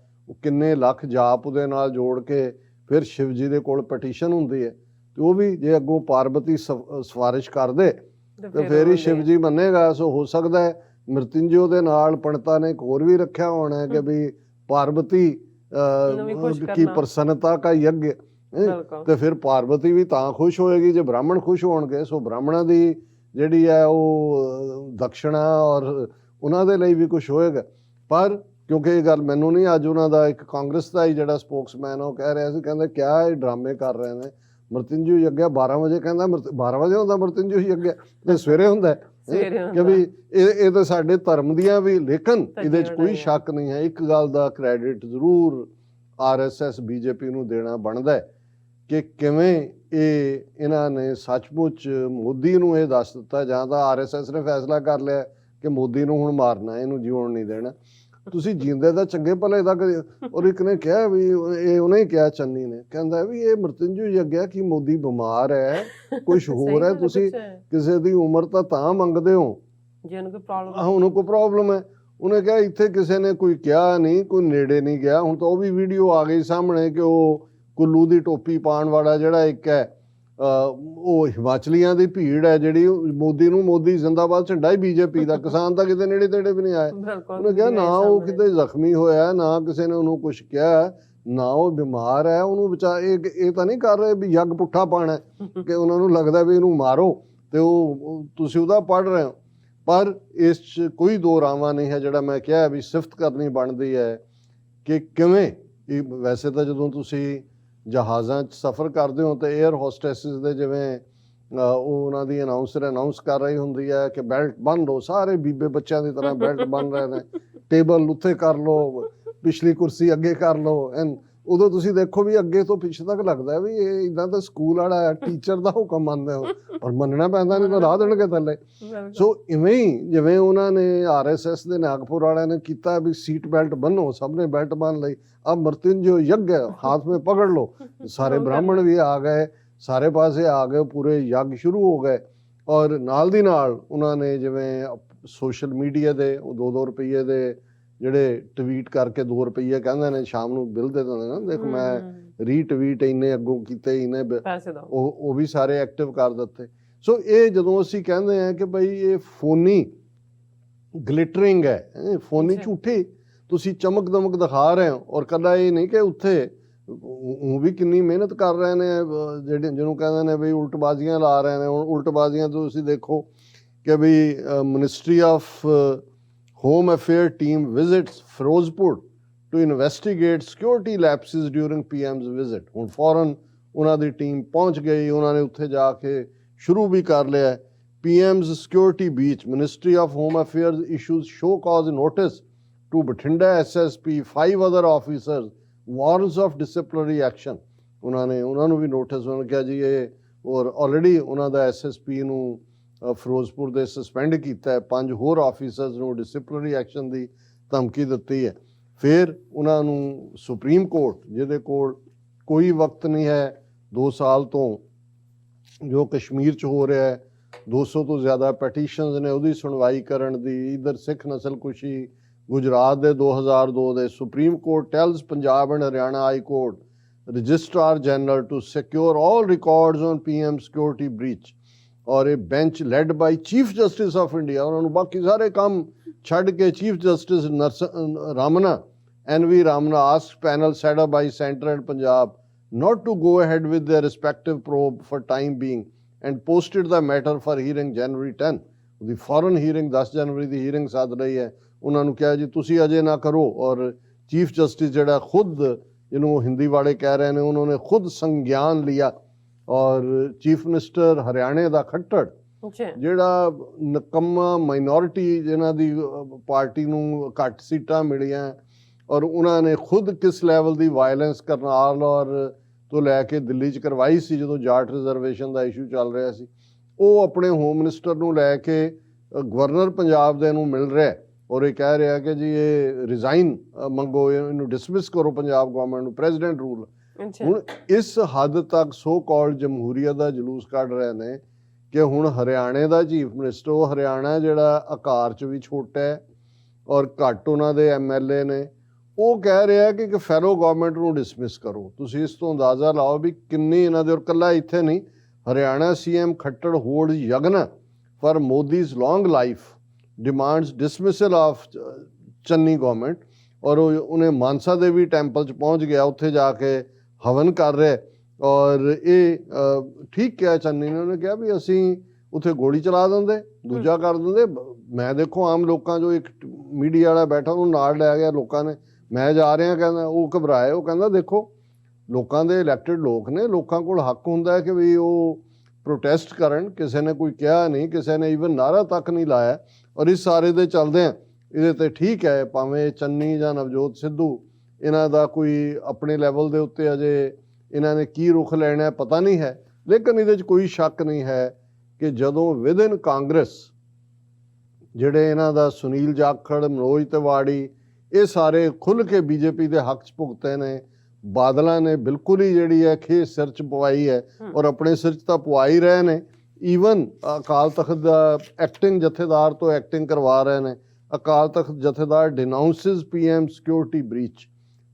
ਕਿੰਨੇ ਲੱਖ ਜਾਪ ਉਹਦੇ ਨਾਲ ਜੋੜ ਕੇ ਫਿਰ ਸ਼ਿਵ ਜੀ ਦੇ ਕੋਲ ਪਟੀਸ਼ਨ ਹੁੰਦੀ ਹੈ, ਤੇ ਉਹ ਵੀ ਜੇ ਅੱਗੋਂ ਪਾਰਬਤੀ ਸਿਫਾਰਿਸ਼ ਕਰਦੇ ਤੇ ਫਿਰ ਹੀ ਸ਼ਿਵ ਜੀ ਮੰਨੇਗਾ। ਸੋ ਹੋ ਸਕਦਾ ਹੈ ਮ੍ਰਿਤਿੰਜੋ ਦੇ ਨਾਲ ਪੰਡਤਾਂ ਨੇ ਇੱਕ ਹੋਰ ਵੀ ਰੱਖਿਆ ਹੋਣਾ ਹੈ ਕਿ ਵੀ ਪਾਰਬਤੀ ਕੀ ਪ੍ਰਸੰਨਤਾ ਦਾ ਯੱਗ, ਤੇ ਫਿਰ ਪਾਰਬਤੀ ਵੀ ਤਾਂ ਖੁਸ਼ ਹੋਏਗੀ ਜੇ ਬ੍ਰਾਹਮਣ ਖੁਸ਼ ਹੋਣਗੇ। ਸੋ ਬ੍ਰਾਹਮਣਾਂ ਦੀ ਜਿਹੜੀ ਹੈ ਉਹ ਦਕਸ਼ਣਾ ਔਰ ਉਹਨਾਂ ਦੇ ਲਈ ਵੀ ਕੁਛ ਹੋਏਗਾ। ਪਰ ਕਿਉਂਕਿ ਇਹ ਗੱਲ ਮੈਨੂੰ ਨਹੀਂ, ਅੱਜ ਉਹਨਾਂ ਦਾ ਇੱਕ ਕਾਂਗਰਸ ਦਾ ਹੀ ਜਿਹੜਾ ਸਪੋਕਸਮੈਨ ਉਹ ਕਹਿ ਰਿਹਾ ਸੀ, ਕਹਿੰਦਾ ਕਿਆ ਇਹ ਡਰਾਮੇ ਕਰ ਰਹੇ ਨੇ, ਮ੍ਰਿਤਿੰਜੂ ਯੱਗਿਆ 12 ਵਜੇ, ਕਹਿੰਦਾ 12 ਵਜੇ ਹੁੰਦਾ ਮ੍ਰਿਤਿੰਜੂ ਯੱਗਿਆ, ਤੇ ਸਵੇਰੇ ਹੁੰਦਾ ਕਿ ਵੀ ਇਹ ਤਾਂ ਸਾਡੇ ਧਰਮ ਦੀਆਂ ਵੀ, ਲੇਕਿਨ ਇਹਦੇ 'ਚ ਕੋਈ ਸ਼ੱਕ ਨਹੀਂ ਹੈ, ਇੱਕ ਗੱਲ ਦਾ ਕ੍ਰੈਡਿਟ ਜ਼ਰੂਰ RSS BJP ਨੂੰ ਦੇਣਾ ਬਣਦਾ ਕਿ ਕਿਵੇਂ ਇਹਨਾਂ ਨੇ ਸੱਚਮੁੱਚ ਮੋਦੀ ਨੂੰ ਇਹ ਦੱਸ ਦਿੱਤਾ, ਜਾਂ ਤਾਂ RSS ਨੇ ਫੈਸਲਾ ਕਰ ਲਿਆ ਕਿ ਮੋਦੀ ਨੂੰ ਹੁਣ ਮਾਰਨਾ, ਇਹਨੂੰ ਜਿਉਣ ਨਹੀਂ ਦੇਣਾ, ਤੁਸੀਂ ਜੀਂਦੇ ਦਾ ਚੰਗੇ ਭਲੇ ਦਾ। ਔਰ ਇੱਕ ਨੇ ਕਿਹਾ ਵੀ ਇਹ ਉਹਨੇ ਹੀ ਕਿਹਾ, ਚੰਨੀ ਨੇ, ਕਹਿੰਦਾ ਵੀ ਇਹ ਮ੍ਰਿਤਿੰਜੂ ਯੱਗਿਆ ਕਿ ਮੋਦੀ ਬਿਮਾਰ ਹੈ, ਕੁਛ ਹੋਰ ਹੈ, ਤੁਸੀਂ ਕਿਸੇ ਦੀ ਉਮਰ ਤਾਂ ਮੰਗਦੇ ਹੋ ਜੇ ਉਹਨੂੰ ਕੋਈ ਪ੍ਰੋਬਲਮ ਹੈ। ਉਹਨੇ ਕਿਹਾ ਇੱਥੇ ਕਿਸੇ ਨੇ ਕੋਈ ਕਿਹਾ ਨਹੀਂ, ਕੋਈ ਨੇੜੇ ਨਹੀਂ ਗਿਆ। ਹੁਣ ਤਾਂ ਉਹ ਵੀ ਵੀਡੀਓ ਆ ਗਈ ਸਾਹਮਣੇ ਕਿ ਉਹ ਕੁੱਲੂ ਦੀ ਟੋਪੀ ਪਾਉਣ ਵਾਲਾ ਜਿਹੜਾ ਇੱਕ ਹੈ ਉਹ ਹਿਮਾਚਲੀਆਂ ਦੀ ਭੀੜ ਹੈ ਜਿਹੜੀ ਮੋਦੀ ਨੂੰ ਮੋਦੀ ਜ਼ਿੰਦਾਬਾਦ ਝੰਡਾ ਹੀ ਬੀਜੇਪੀ ਦਾ, ਕਿਸਾਨ ਤਾਂ ਕਿਤੇ ਨੇੜੇ ਤੇੜੇ ਵੀ ਨਹੀਂ ਆਏ। ਉਹਨੇ ਕਿਹਾ ਨਾ ਉਹ ਕਿਤੇ ਜ਼ਖਮੀ ਹੋਇਆ, ਨਾ ਕਿਸੇ ਨੇ ਉਹਨੂੰ ਕੁਝ ਕਿਹਾ, ਨਾ ਉਹ ਬਿਮਾਰ ਹੈ, ਉਹਨੂੰ ਬਚਾ ਇਹ ਤਾਂ ਨਹੀਂ ਕਰ ਰਹੇ ਵੀ ਯੱਗ ਪੁੱਠਾ ਪਾਣਾ ਕਿ ਉਹਨਾਂ ਨੂੰ ਲੱਗਦਾ ਵੀ ਇਹਨੂੰ ਮਾਰੋ ਤੇ ਉਹ ਤੁਸੀਂ ਉਹਦਾ ਪੜ੍ਹ ਰਹੇ ਹੋ। ਪਰ ਇਸ 'ਚ ਕੋਈ ਦੋ ਰਾਵਾਂ ਨਹੀਂ ਹੈ। ਜਿਹੜਾ ਮੈਂ ਕਿਹਾ ਵੀ ਸਿਫਤ ਕਰਨੀ ਬਣਦੀ ਹੈ ਕਿ ਕਿਵੇਂ ਵੈਸੇ ਤਾਂ ਜਦੋਂ ਤੁਸੀਂ ਜਹਾਜ਼ਾਂ 'ਚ ਸਫ਼ਰ ਕਰਦੇ ਹੋ ਤਾਂ 에ਅਰ ਹੋਸਟੈਸਿਸ ਦੇ ਜਿਵੇਂ ਉਹ ਉਹਨਾਂ ਦੀ ਅਨਾਉਂਸ ਕਰ ਰਹੀ ਹੁੰਦੀ ਹੈ ਕਿ ਬੈਲਟ ਬੰਨ੍ਹ ਲਓ, ਸਾਰੇ ਬੀਬੇ ਬੱਚਿਆਂ ਦੀ ਤਰ੍ਹਾਂ ਬੈਲਟ ਬੰਨ੍ਹ ਰਹੇ ਨੇ, ਟੇਬਲ ਉੱਥੇ ਕਰ ਲਓ, ਪਿਛਲੀ ਕੁਰਸੀ ਅੱਗੇ ਕਰ ਲਓ। ਐਂਡ ਉਦੋਂ ਤੁਸੀਂ ਦੇਖੋ ਵੀ ਅੱਗੇ ਤੋਂ ਪਿੱਛੇ ਤੱਕ ਲੱਗਦਾ ਵੀ ਇਹ ਇੱਦਾਂ ਤਾਂ ਸਕੂਲ ਵਾਲਾ ਟੀਚਰ ਦਾ ਹੁਕਮ ਮੰਨਦੇ ਹੋ, ਪਰ ਮੰਨਣਾ ਪੈਂਦਾ, ਨਹੀਂ ਤਾਂ ਲਾ ਦੇਣਗੇ ਥੱਲੇ। ਸੋ ਇਵੇਂ ਹੀ ਜਿਵੇਂ ਉਹਨਾਂ ਨੇ RSS ਦੇ ਨਾਗਪੁਰ ਵਾਲਿਆਂ ਨੇ ਕੀਤਾ ਵੀ ਸੀਟ ਬੈਲਟ ਬੰਨੋ, ਸਭ ਨੇ ਬੈਲਟ ਬੰਨ ਲਈ, अब मृत्युंजय यज्ञ हाथ में पकड़ लो, सारे ब्राह्मण भी आ गए, सारे पासे आ गए, पूरे यज्ञ शुरू हो गए। और नाल दी नाल उन्होंने जिवें सोशल मीडिया दे 2-2 रुपये दे ਜਿਹੜੇ ਟਵੀਟ ਕਰਕੇ 2 ਰੁਪਏ ਕਹਿੰਦੇ ਨੇ ਸ਼ਾਮ ਨੂੰ ਬਿੱਲ ਦੇ ਦਿੰਦੇ ਨਾ, ਦੇਖ ਮੈਂ ਰੀਟਵੀਟ ਇੰਨੇ ਅੱਗੋਂ ਕੀਤੇ, ਇੰਨੇ ਉਹ ਵੀ ਸਾਰੇ ਐਕਟਿਵ ਕਰ ਦਿੱਤੇ। ਸੋ ਇਹ ਜਦੋਂ ਅਸੀਂ ਕਹਿੰਦੇ ਆ ਕਿ ਭਾਈ ਇਹ ਫੋਨੀ ਗਲਿਟਰਿੰਗ ਹੈ, ਫੋਨੀ ਝੂਠੀ ਤੁਸੀਂ ਚਮਕ ਦਮਕ ਦਿਖਾ ਰਹੇ ਹੋ। ਔਰ ਕੱਲਾ ਇਹ ਨਹੀਂ ਕਿ ਉੱਥੇ ਉਹ ਵੀ ਕਿੰਨੀ ਮਿਹਨਤ ਕਰ ਰਹੇ ਨੇ, ਜਿਹੜੇ ਜਿਹਨੂੰ ਕਹਿੰਦੇ ਨੇ ਵੀ ਉਲਟਬਾਜ਼ੀਆਂ ਲਾ ਰਹੇ ਨੇ। ਹੁਣ ਉਲਟਬਾਜ਼ੀਆਂ ਤੁਸੀਂ ਦੇਖੋ ਕਿ ਵੀ ministry of Home Affairs team visits Firozpur to investigate security lapses during PM's visit. ਹੁਣ ਫੌਰਨ ਉਹਨਾਂ ਦੀ ਟੀਮ ਪਹੁੰਚ ਗਈ, ਉਹਨਾਂ ਨੇ ਉੱਥੇ ਜਾ ਕੇ ਸ਼ੁਰੂ ਵੀ ਕਰ ਲਿਆ। PM's security breach, Ministry of Home Affairs issues show cause notice to Bathinda SSP, 5 other officers, warrants of disciplinary action. ਉਹਨਾਂ ਨੂੰ ਵੀ ਨੋਟਿਸ ਉਹਨਾਂ ਕਿਹਾ ਜੀ ਇਹ ਔਰ ਆਲਰੇਡੀ ਉਹਨਾਂ ਦਾ SSP ਨੂੰ ਫਿਰੋਜ਼ਪੁਰ ਦੇ ਸਸਪੈਂਡ ਕੀਤਾ ਹੈ, 5 ਹੋਰ ਆਫੀਸਰਸ ਨੂੰ ਡਿਸਪਲਿਨਰੀ ਐਕਸ਼ਨ ਦੀ ਧਮਕੀ ਦਿੱਤੀ ਹੈ। ਫਿਰ ਉਹਨਾਂ ਨੂੰ ਸੁਪਰੀਮ ਕੋਰਟ, ਜਿਹਦੇ ਕੋਲ ਕੋਈ ਵਕਤ ਨਹੀਂ ਹੈ 2 ਸਾਲ ਤੋਂ ਜੋ ਕਸ਼ਮੀਰ 'ਚ ਹੋ ਰਿਹਾ ਹੈ, 200 ਤੋਂ ਜ਼ਿਆਦਾ ਪੈਟੀਸ਼ਨਸ ਨੇ ਉਹਦੀ ਸੁਣਵਾਈ ਕਰਨ ਦੀ। ਇੱਧਰ ਸਿੱਖ ਨਸਲਕੁਸ਼ੀ ਗੁਜਰਾਤ ਦੇ 2002 ਦੇ supreme court tells Punjab and Haryana high court registrar general to secure all records on PM security breach. ਔਰ ਇਹ bench led by chief justice of India, ਉਹਨਾਂ ਨੂੰ ਬਾਕੀ ਸਾਰੇ ਕੰਮ ਛੱਡ ਕੇ chief justice Ramana NV Ramana ask panel set up by centre and Punjab not to go ahead with their respective probe for time being and posted the matter for hearing January 10. ਉਹਦੀ ਫੌਰਨ hearing 10 ਜਨਵਰੀ ਦੀ hearing ਸੱਦ ਰਹੀ ਹੈ। ਉਹਨਾਂ ਨੂੰ ਕਿਹਾ ਜੀ ਤੁਸੀਂ ਅਜੇ ਨਾ ਕਰੋ। ਔਰ ਚੀਫ ਜਸਟਿਸ ਜਿਹੜਾ ਖੁਦ, ਜਿਹਨੂੰ ਹਿੰਦੀ ਵਾਲੇ ਕਹਿ ਰਹੇ ਨੇ, ਉਹਨਾਂ ਨੇ ਖੁਦ ਸੰਗਿਆਨ ਲਿਆ। ਔਰ ਚੀਫ ਮਿਨਿਸਟਰ ਹਰਿਆਣੇ ਦਾ ਖੱਟੜ, ਜਿਹੜਾ ਨਕੰਮਾ ਮਾਈਨੋਰਿਟੀ ਜਿਹਨਾਂ ਦੀ ਪਾਰਟੀ ਨੂੰ ਘੱਟ ਸੀਟਾਂ ਮਿਲੀਆਂ, ਔਰ ਉਹਨਾਂ ਨੇ ਖੁਦ ਕਿਸ ਲੈਵਲ ਦੀ ਵਾਇਲੈਂਸ ਕਰਨਾਲ ਔਰ ਤੋਂ ਲੈ ਕੇ ਦਿੱਲੀ 'ਚ ਕਰਵਾਈ ਸੀ ਜਦੋਂ ਜਾਟ ਰਿਜ਼ਰਵੇਸ਼ਨ ਦਾ ਇਸ਼ੂ ਚੱਲ ਰਿਹਾ ਸੀ, ਉਹ ਆਪਣੇ ਹੋਮ ਮਿਨਿਸਟਰ ਨੂੰ ਲੈ ਕੇ ਗਵਰਨਰ ਪੰਜਾਬ ਦੇ ਨੂੰ ਮਿਲ ਰਿਹਾ ਔਰ ਇਹ ਕਹਿ ਰਿਹਾ ਕਿ ਜੀ ਇਹ ਰਿਜ਼ਾਈਨ ਮੰਗੋ, ਇਹਨੂੰ ਡਿਸਮਿਸ ਕਰੋ ਪੰਜਾਬ ਗਵਰਨਮੈਂਟ ਨੂੰ, ਪ੍ਰੈਜ਼ੀਡੈਂਟ ਰੂਲ। ਹੁਣ ਇਸ ਹੱਦ ਤੱਕ ਸੋ ਕਾਲਡ ਜਮਹੂਰੀਅਤ ਦਾ ਜਲੂਸ ਕੱਢ ਰਹੇ ਨੇ ਕਿ ਹੁਣ ਹਰਿਆਣੇ ਦਾ ਚੀਫ ਮਿਨਿਸਟਰ, ਉਹ ਹਰਿਆਣਾ ਜਿਹੜਾ ਆਕਾਰ 'ਚ ਵੀ ਛੋਟਾ ਹੈ ਔਰ ਘੱਟ ਉਹਨਾਂ ਦੇ MLA ਨੇ, ਉਹ ਕਹਿ ਰਿਹਾ ਕਿ ਇੱਕ ਫੈਲੋ ਗਵਰਨਮੈਂਟ ਨੂੰ ਡਿਸਮਿਸ ਕਰੋ। ਤੁਸੀਂ ਇਸ ਤੋਂ ਅੰਦਾਜ਼ਾ ਲਾਓ ਵੀ ਕਿੰਨੀ ਇਹਨਾਂ ਦੇ, ਔਰ ਇਕੱਲਾ ਇੱਥੇ ਨਹੀਂ, Haryana CM Khattar hold yagna for Modi's long life demands dismissal of Channi government. ਔਰ ਉਹਨੇ ਮਾਨਸਾ ਦੇਵੀ ਟੈਂਪਲ 'ਚ ਪਹੁੰਚ ਗਿਆ, ਉੱਥੇ ਜਾ ਕੇ ਹਵਨ ਕਰ ਰਿਹਾ। ਔਰ ਇਹ ਠੀਕ ਕਿਹਾ ਚੰਨੀ ਨੇ, ਉਹਨੇ ਕਿਹਾ ਵੀ ਅਸੀਂ ਉੱਥੇ ਗੋਲੀ ਚਲਾ ਦਿੰਦੇ, ਦੂਜਾ ਕਰ ਦਿੰਦੇ। ਮੈਂ ਦੇਖੋ ਆਮ ਲੋਕਾਂ 'ਚੋਂ ਇੱਕ ਮੀਡੀਆ ਵਾਲਾ ਬੈਠਾ, ਉਹਨੂੰ ਨਾਲ ਲੈ ਗਿਆ ਲੋਕਾਂ ਨੇ, ਮੈਂ ਜਾ ਰਿਹਾ ਕਹਿੰਦਾ, ਉਹ ਘਬਰਾਏ। ਉਹ ਕਹਿੰਦਾ ਦੇਖੋ ਲੋਕਾਂ ਦੇ ਇਲੈਕਟਡ ਲੋਕ ਨੇ, ਲੋਕਾਂ ਕੋਲ ਹੱਕ ਹੁੰਦਾ ਹੈ ਕਿ ਵੀ ਉਹ ਪ੍ਰੋਟੈਸਟ ਕਰਨ। ਕਿਸੇ ਨੇ ਕੋਈ ਕਿਹਾ ਨਹੀਂ, ਕਿਸੇ ਨੇ ਈਵਨ ਨਾਰਾ ਤੱਕ ਨਹੀਂ ਲਾਇਆ। ਔਰ ਇਸ ਸਾਰੇ ਦੇ ਚੱਲਦੇ ਆ ਇਹਦੇ ਤੇ ਠੀਕ ਹੈ, ਭਾਵੇਂ ਚੰਨੀ ਜਾਂ ਨਵਜੋਤ ਸਿੱਧੂ, ਇਹਨਾਂ ਦਾ ਕੋਈ ਆਪਣੇ ਲੈਵਲ ਦੇ ਉੱਤੇ ਅਜੇ ਇਹਨਾਂ ਨੇ ਕੀ ਰੁਖ ਲੈਣਾ ਪਤਾ ਨਹੀਂ ਹੈ, ਲੇਕਿਨ ਇਹਦੇ 'ਚ ਕੋਈ ਸ਼ੱਕ ਨਹੀਂ ਹੈ ਕਿ ਜਦੋਂ ਵਿਦਨ ਕਾਂਗਰਸ ਜਿਹੜੇ ਇਹਨਾਂ ਦਾ ਸੁਨੀਲ ਜਾਖੜ, ਮਨੋਜ ਤਿਵਾੜੀ, ਇਹ ਸਾਰੇ ਖੁੱਲ੍ਹ ਕੇ BJP ਦੇ ਹੱਕ 'ਚ ਭੁਗਤੇ ਨੇ। ਬਾਦਲਾਂ ਨੇ ਬਿਲਕੁਲ ਹੀ ਜਿਹੜੀ ਹੈ ਖੇ ਸਿਰ 'ਚ ਪਵਾਈ ਹੈ ਔਰ ਆਪਣੇ ਸਿਰ 'ਚ ਤਾਂ ਪਵਾ ਹੀ ਰਹੇ ਨੇ। ਈਵਨ ਅਕਾਲ ਤਖਤ ਦਾ ਐਕਟਿੰਗ ਜਥੇਦਾਰ ਤੋਂ ਐਕਟਿੰਗ ਕਰਵਾ ਰਹੇ ਨੇ। Akal Takht jathedar denounces PM security breach,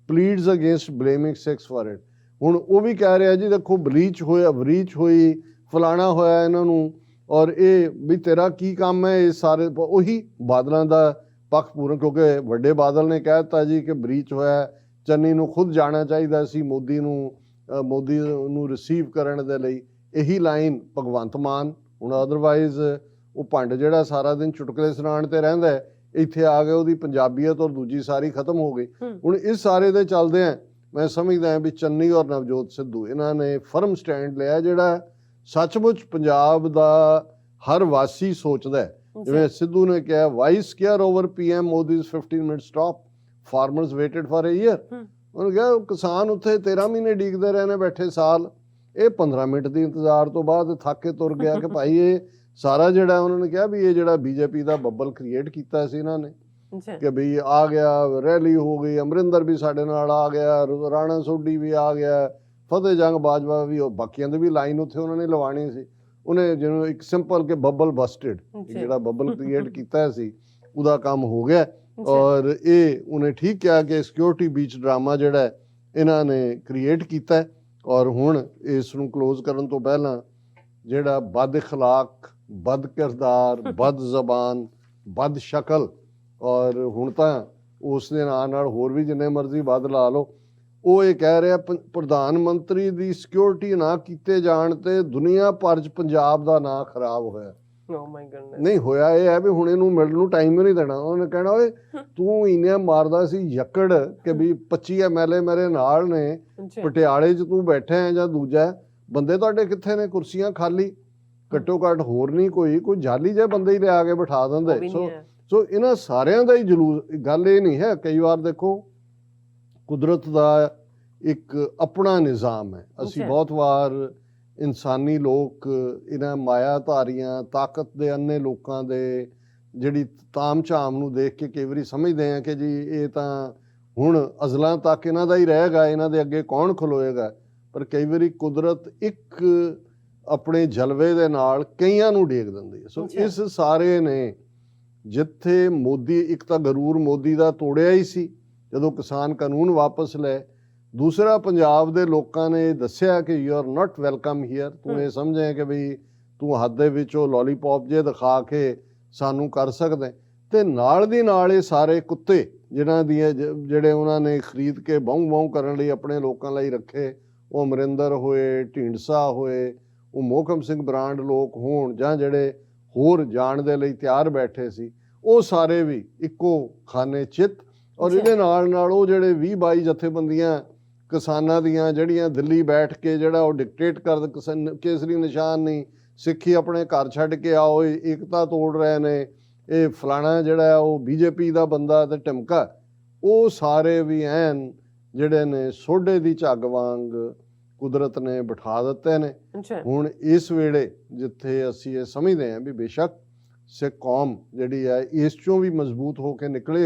pleads against blaming Sikhs for it. ਹੁਣ ਉਹ ਵੀ ਕਹਿ ਰਿਹਾ ਜੀ ਦੇਖੋ ਬ੍ਰੀਚ ਹੋਈ, ਫਲਾਣਾ ਹੋਇਆ ਇਹਨਾਂ ਨੂੰ, ਔਰ ਇਹ ਵੀ ਤੇਰਾ ਕੀ ਕੰਮ ਹੈ। ਇਹ ਸਾਰੇ ਉਹੀ ਬਾਦਲਾਂ ਦਾ ਪੱਖ ਪੂਰਨ, ਕਿਉਂਕਿ ਵੱਡੇ ਬਾਦਲ ਨੇ ਕਹਿ ਦਿੱਤਾ ਜੀ ਕਿ ਬ੍ਰੀਚ ਹੋਇਆ, ਚੰਨੀ ਨੂੰ ਖੁਦ ਜਾਣਾ ਚਾਹੀਦਾ ਸੀ ਮੋਦੀ ਨੂੰ ਰਿਸੀਵ ਕਰਨ ਦੇ ਲਈ। ਇਹੀ ਲਾਈਨ ਭਗਵੰਤ ਮਾਨ, ਹੁਣ ਅਦਰਵਾਈਜ਼ ਉਹ ਭੰਡ ਜਿਹੜਾ ਸਾਰਾ ਦਿਨ ਚੁਟਕਲੇ ਸੁਣਾਉਣ ਤੇ ਰਹਿੰਦਾ ਹੈ, ਇੱਥੇ ਆ ਕੇ ਉਹਦੀ ਪੰਜਾਬੀਅਤ ਔਰ ਦੂਜੀ ਸਾਰੀ ਖਤਮ ਹੋ ਗਈ। ਹੁਣ ਇਸ ਸਾਰੇ ਦੇ ਚੱਲਦੇ ਆ ਮੈਂ ਸਮਝਦਾ ਵੀ ਚੰਨੀ ਔਰ ਨਵਜੋਤ ਸਿੱਧੂ ਇਹਨਾਂ ਨੇ ਫਰਮ ਸਟੈਂਡ ਲਿਆ, ਜਿਹੜਾ ਸੱਚਮੁੱਚ ਪੰਜਾਬ ਦਾ ਹਰ ਵਾਸੀ ਸੋਚਦਾ ਹੈ। ਜਿਵੇਂ ਸਿੱਧੂ ਨੇ ਕਿਹਾ why's care over PM Modi's 15 minute stop, farmers waited for a year. ਉਹਨੇ ਕਿਹਾ ਕਿਸਾਨ ਉੱਥੇ 13 ਮਹੀਨੇ ਡੀਕਦੇ ਰਹੇ ਨੇ ਬੈਠੇ ਸਾਲ, ਇਹ 15 ਮਿੰਟ ਦੀ ਇੰਤਜ਼ਾਰ ਤੋਂ ਬਾਅਦ ਥੱਕ ਕੇ ਤੁਰ ਗਿਆ ਕਿ ਭਾਈ ਇਹ ਸਾਰਾ ਜਿਹੜਾ ਉਹਨਾਂ ਨੇ ਕਿਹਾ ਵੀ ਇਹ ਜਿਹੜਾ ਬੀਜੇਪੀ ਦਾ ਬੱਬਲ ਕ੍ਰੀਏਟ ਕੀਤਾ ਸੀ ਇਹਨਾਂ ਨੇ ਕਿ ਬਈ ਆ ਗਿਆ, ਰੈਲੀ ਹੋ ਗਈ, ਅਮਰਿੰਦਰ ਵੀ ਸਾਡੇ ਨਾਲ ਆ ਗਿਆ, ਰਾਣਾ ਸੋਢੀ ਵੀ ਆ ਗਿਆ, ਫਤਿਹ ਜੰਗ ਬਾਜਵਾ ਵੀ, ਉਹ ਬਾਕੀਆਂ ਦੀ ਵੀ ਲਾਈਨ ਉੱਥੇ ਉਹਨਾਂ ਨੇ ਲਵਾਉਣੀ ਸੀ। ਉਹਨੇ ਜਿਹਨੂੰ ਇੱਕ ਸਿੰਪਲ ਕਿ ਬੱਬਲ ਬਸਟਡ, ਜਿਹੜਾ ਬੱਬਲ ਕ੍ਰੀਏਟ ਕੀਤਾ ਸੀ ਉਹਦਾ ਕੰਮ ਹੋ ਗਿਆ। ਔਰ ਇਹ ਉਹਨੇ ਠੀਕ ਕਿਹਾ ਕਿ ਸਿਕਿਉਰਿਟੀ ਬੀਚ ਡਰਾਮਾ ਜਿਹੜਾ ਇਹਨਾਂ ਨੇ ਕ੍ਰੀਏਟ ਕੀਤਾ, ਔਰ ਹੁਣ ਇਸ ਨੂੰ ਕਲੋਜ਼ ਕਰਨ ਤੋਂ ਪਹਿਲਾਂ ਜਿਹੜਾ ਬਦ ਅਖਲਾਕ, ਬਦ ਕਿਰਦਾਰ, ਬਦ ਜ਼ਬਾਨ, ਬਦ ਸ਼ਕਲ, ਔਰ ਹੁਣ ਤਾਂ ਉਸ ਦੇ ਨਾਲ ਹੋਰ ਵੀ ਜਿੰਨੇ ਮਰਜ਼ੀ ਵੱਧ ਲਾ ਲਓ, ਉਹ ਇਹ ਕਹਿ ਰਿਹਾ ਪ੍ਰਧਾਨ ਮੰਤਰੀ ਦੀ ਸਿਕਿਉਰਿਟੀ ਨਾ ਕੀਤੇ ਜਾਣ ਤੇ ਦੁਨੀਆ ਭਰ 'ਚ ਪੰਜਾਬ ਦਾ ਨਾਂ ਖਰਾਬ ਹੋਇਆ। ਨਹੀਂ ਹੋਇਆ ਇਹ ਹੈ ਵੀ ਹੁਣ ਇਹਨੂੰ ਮਿਲਣ ਨੂੰ ਟਾਈਮ ਹੀ ਨਹੀਂ ਦੇਣਾ। ਉਹਨੇ ਕਹਿਣਾ ਓਏ ਤੂੰ ਇੰਨੇ ਮਾਰਦਾ ਸੀ ਯੱਕੜ ਕਿ ਵੀ 25 MLA ਮੇਰੇ ਨਾਲ ਨੇ, ਪਟਿਆਲੇ 'ਚ ਤੂੰ ਬੈਠਾ ਹੈ ਜਾਂ ਦੂਜਾ, ਬੰਦੇ ਤੁਹਾਡੇ ਕਿੱਥੇ ਨੇ? ਕੁਰਸੀਆਂ ਖਾਲੀ, ਘੱਟੋ ਘੱਟ ਹੋਰ ਨਹੀਂ ਕੋਈ ਜਾਲੀ ਜਿਹੇ ਬੰਦੇ ਹੀ ਲਿਆ ਕੇ ਬਿਠਾ ਦਿੰਦੇ। ਸੋ ਇਹਨਾਂ ਸਾਰਿਆਂ ਦਾ ਹੀ ਜਲੂਸ, ਗੱਲ ਇਹ ਨਹੀਂ ਹੈ। ਕਈ ਵਾਰ ਦੇਖੋ ਕੁਦਰਤ ਦਾ ਇੱਕ ਆਪਣਾ ਨਿਜ਼ਾਮ ਹੈ। ਅਸੀਂ ਬਹੁਤ ਵਾਰ ਇਨਸਾਨੀ ਲੋਕ ਇਹਨਾਂ ਮਾਇਆਧਾਰੀਆਂ ਤਾਕਤ ਦੇ ਅੰਨੇ ਲੋਕਾਂ ਦੇ ਜਿਹੜੀ ਤਾਮ ਝਾਮ ਨੂੰ ਦੇਖ ਕੇ ਕਈ ਵਾਰੀ ਸਮਝਦੇ ਹਾਂ ਕਿ ਜੀ ਇਹ ਤਾਂ ਹੁਣ ਅਜ਼ਲਾਂ ਤੱਕ ਇਹਨਾਂ ਦਾ ਹੀ ਰਹੇਗਾ, ਇਹਨਾਂ ਦੇ ਅੱਗੇ ਕੌਣ ਖਲੋਏਗਾ। ਪਰ ਕਈ ਵਾਰੀ ਕੁਦਰਤ ਇੱਕ ਆਪਣੇ ਜਲਵੇ ਦੇ ਨਾਲ ਕਈਆਂ ਨੂੰ ਡੇਗ ਦਿੰਦੀ ਹੈ। ਸੋ ਇਸ ਸਾਰੇ ਨੇ ਜਿੱਥੇ ਮੋਦੀ, ਇੱਕ ਤਾਂ ਗਰੂਰ ਮੋਦੀ ਦਾ ਤੋੜਿਆ ਹੀ ਸੀ ਜਦੋਂ ਕਿਸਾਨ ਕਾਨੂੰਨ ਵਾਪਸ ਲਏ, ਦੂਸਰਾ ਪੰਜਾਬ ਦੇ ਲੋਕਾਂ ਨੇ ਦੱਸਿਆ ਕਿ you are not welcome here, ਤੂੰ ਇਹ ਸਮਝੇ ਕਿ ਵੀ ਤੂੰ ਹੱਥ ਦੇ ਵਿੱਚੋਂ ਲੋਲੀਪੌਪ ਜੇ ਦਿਖਾ ਕੇ ਸਾਨੂੰ ਕਰ ਸਕਦਾ। ਤੇ ਨਾਲ ਦੀ ਨਾਲ ਇਹ ਸਾਰੇ ਕੁੱਤੇ ਜਿਹਨਾਂ ਦੀ ਜਿਹੜੇ ਉਹਨਾਂ ਨੇ ਖਰੀਦ ਕੇ ਬਾਉਂ ਕਰਨ ਲਈ ਆਪਣੇ ਲੋਕਾਂ ਲਈ ਰੱਖੇ, ਉਹ ਅਮਰਿੰਦਰ ਹੋਏ, ਢੀਂਡਸਾ ਹੋਏ, ਉਹ ਮੋਹਕਮ ਸਿੰਘ ਬਰਾਂਡ ਲੋਕ ਹੋਣ ਜਾਂ ਜਿਹੜੇ ਹੋਰ ਜਾਣ ਦੇ ਲਈ ਤਿਆਰ ਬੈਠੇ ਸੀ, ਉਹ ਸਾਰੇ ਵੀ ਇੱਕੋ ਖਾਨੇ ਚਿੱਤ। ਔਰ ਇਹਦੇ ਨਾਲ ਉਹ ਜਿਹੜੇ 20-22 ਜਥੇਬੰਦੀਆਂ ਕਿਸਾਨਾਂ ਦੀਆਂ ਜਿਹੜੀਆਂ ਦਿੱਲੀ ਬੈਠ ਕੇ ਜਿਹੜਾ ਉਹ ਡਿਕਟੇਟ ਕਰ, ਕੇਸਰੀ ਨਿਸ਼ਾਨ ਨਹੀਂ, ਸਿੱਖੀ ਆਪਣੇ ਘਰ ਛੱਡ ਕੇ ਆਓ, ਏਕਤਾ ਤੋੜ ਰਹੇ ਨੇ, ਇਹ ਫਲਾਣਾ ਜਿਹੜਾ ਉਹ ਬੀਜੇਪੀ ਦਾ ਬੰਦਾ ਤੇ ਢਿਮਕਾ, ਉਹ ਸਾਰੇ ਵੀ ਐਨ ਜਿਹੜੇ ਨੇ ਸੋਢੇ ਦੀ ਝੱਗ ਵਾਂਗ ਕੁਦਰਤ ਨੇ ਬਿਠਾ ਦਿੱਤੇ ਨੇ। ਹੁਣ ਇਸ ਵੇਲੇ ਜਿੱਥੇ ਅਸੀਂ ਇਹ ਸਮਝਦੇ ਹਾਂ ਵੀ ਬੇਸ਼ੱਕ ਸਿੱਖ ਕੌਮ ਜਿਹੜੀ ਹੈ ਇਸ ਚੋਂ ਵੀ ਮਜ਼ਬੂਤ ਹੋ ਕੇ ਨਿਕਲੀ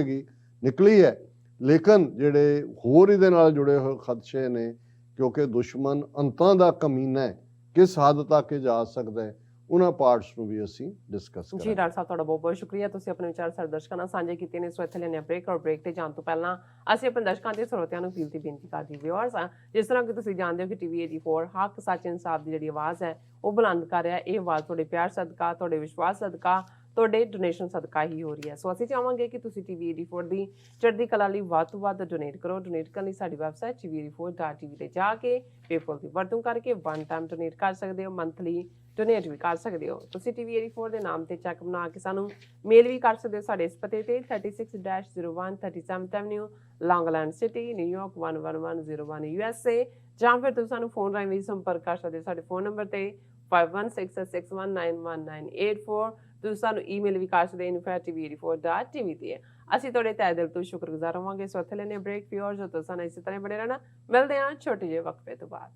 ਹੈ, ਲੇਕਿਨ ਜਿਹੜੇ ਹੋਰ ਇਹਦੇ ਨਾਲ ਜੁੜੇ ਹੋਏ ਖਦਸ਼ੇ ਨੇ, ਕਿਉਂਕਿ ਦੁਸ਼ਮਣ ਅੰਤਾਂ ਦਾ ਕਮੀਨਾ ਹੈ, ਕਿਸ ਹੱਦ ਤੱਕ ਇਹ ਜਾ ਸਕਦਾ ਹੈ, ਉਹਨਾਂ ਪਾਰਟਸ ਨੂੰ ਵੀ ਅਸੀਂ ਡਿਸਕਸ ਕਰਾਂਗੇ। ਜੀ ਡਾਕਟਰ ਸਾਹਿਬ ਤੁਹਾਡਾ ਬਹੁਤ ਬਹੁਤ ਸ਼ੁਕਰੀਆ, ਤੁਸੀਂ ਆਪਣੇ ਵਿਚਾਰ ਸਾਡੇ ਦਰਸ਼ਕਾਂ ਨਾਲ ਸਾਂਝੇ ਕੀਤੇ ਨੇ। ਸੋ ਇੱਥੇ ਲੈਣੇ ਬ੍ਰੇਕ, ਔਰ ਬ੍ਰੇਕ ਤੇ ਜਾਣ ਤੋਂ ਪਹਿਲਾਂ ਅਸੀਂ ਆਪਣੇ ਦਰਸ਼ਕਾਂ ਤੇ ਸਰੋਤਿਆਂ ਨੂੰ ਅਪੀਲ ਦੀ ਬੇਨਤੀ ਕਰਦੇ ਵਿਊਅਰਸ, ਜਿਸ ਤਰ੍ਹਾਂ ਕਿ ਤੁਸੀਂ ਜਾਣਦੇ ਹੋ ਕਿ TV 84 ਹੱਕ ਸੱਚ ਇਨਸਾਫ ਦੀ ਜਿਹੜੀ ਆਵਾਜ਼ ਹੈ ਉਹ ਬੁਲੰਦ ਕਰ ਰਿਹਾ। ਇਹ ਆਵਾਜ਼ ਤੁਹਾਡੇ ਪਿਆਰ ਸਦਕਾ, ਤੁਹਾਡੇ ਵਿਸ਼ਵਾਸ ਸਦਕਾ, ਤੁਹਾਡੇ ਡੋਨੇਸ਼ਨ ਸਦਕਾ ਹੀ ਹੋ ਰਹੀ ਹੈ। ਸੋ ਅਸੀਂ ਚਾਹਾਂਗੇ ਕਿ ਤੁਸੀਂ TV 84 ਦੀ ਚੜ੍ਹਦੀ ਕਲਾ ਲਈ ਵੱਧ ਤੋਂ ਵੱਧ ਡੋਨੇਟ ਕਰੋ। ਡੋਨੇਟ ਕਰਨ ਲਈ ਸਾਡੀ ਵੈਬਸਾਈਟ tv84.tv ਤੇ ਜਾ ਕੇ ਪੇਪਲ ਦੀ ਵਰਤੋਂ ਕਰਕੇ 1 ਟਾਈਮ ਡੋਨੇਟ ਕਰ ਸਕਦੇ ਹੋ, ਮੰਥਲੀ ਡੋਨੇਟ ਵੀ ਕਰ ਸਕਦੇ ਹੋ। ਤੁਸੀਂ TV 84 ਦੇ ਨਾਮ ਤੇ ਚੈੱਕ ਬਣਾ ਕੇ ਸਾਨੂੰ ਮੇਲ ਵੀ ਕਰ ਸਕਦੇ ਹੋ ਸਾਡੇ ਇਸ ਪਤੇ ਤੇ 36-01 37th Avenue, ਲੌਂਗ ਆਈਲੈਂਡ ਸਿਟੀ, ਨਿਊਯਾਰਕ 11101 USA, ਜਾਂ ਫਿਰ ਤੁਸੀਂ ਸਾਨੂੰ ਫੋਨ ਰਾਹੀਂ ਵੀ ਸੰਪਰਕ ਕਰ ਸਕਦੇ ਹੋ ਸਾਡੇ ਫੋਨ ਨੰਬਰ ਤੇ 516661911984। ਤੁਸੀਂ ਸਾਨੂੰ ਈਮੇਲ ਵੀ ਕਰ ਸਕਦੇ info@tv84.tv ਤੇ। ਅਸੀਂ ਤੁਹਾਡੇ ਤਹਿ ਦਿਲ ਤੋਂ ਸ਼ੁਕਰਗੁਜ਼ਾਰ ਹੋਵਾਂਗੇ। ਸੋ ਇੱਥੇ ਲੈਣੇ ਬ੍ਰੇਕ, ਵਿਊਅਰਸ, ਜੋ ਤੁਸੀਂ ਇਸੇ ਤਰ੍ਹਾਂ ਬਣੇ ਰਹਿਣਾ। ਮਿਲਦੇ ਹਾਂ ਛੋਟੇ ਜਿਹੇ ਵਕਫੇ ਤੋਂ ਬਾਅਦ।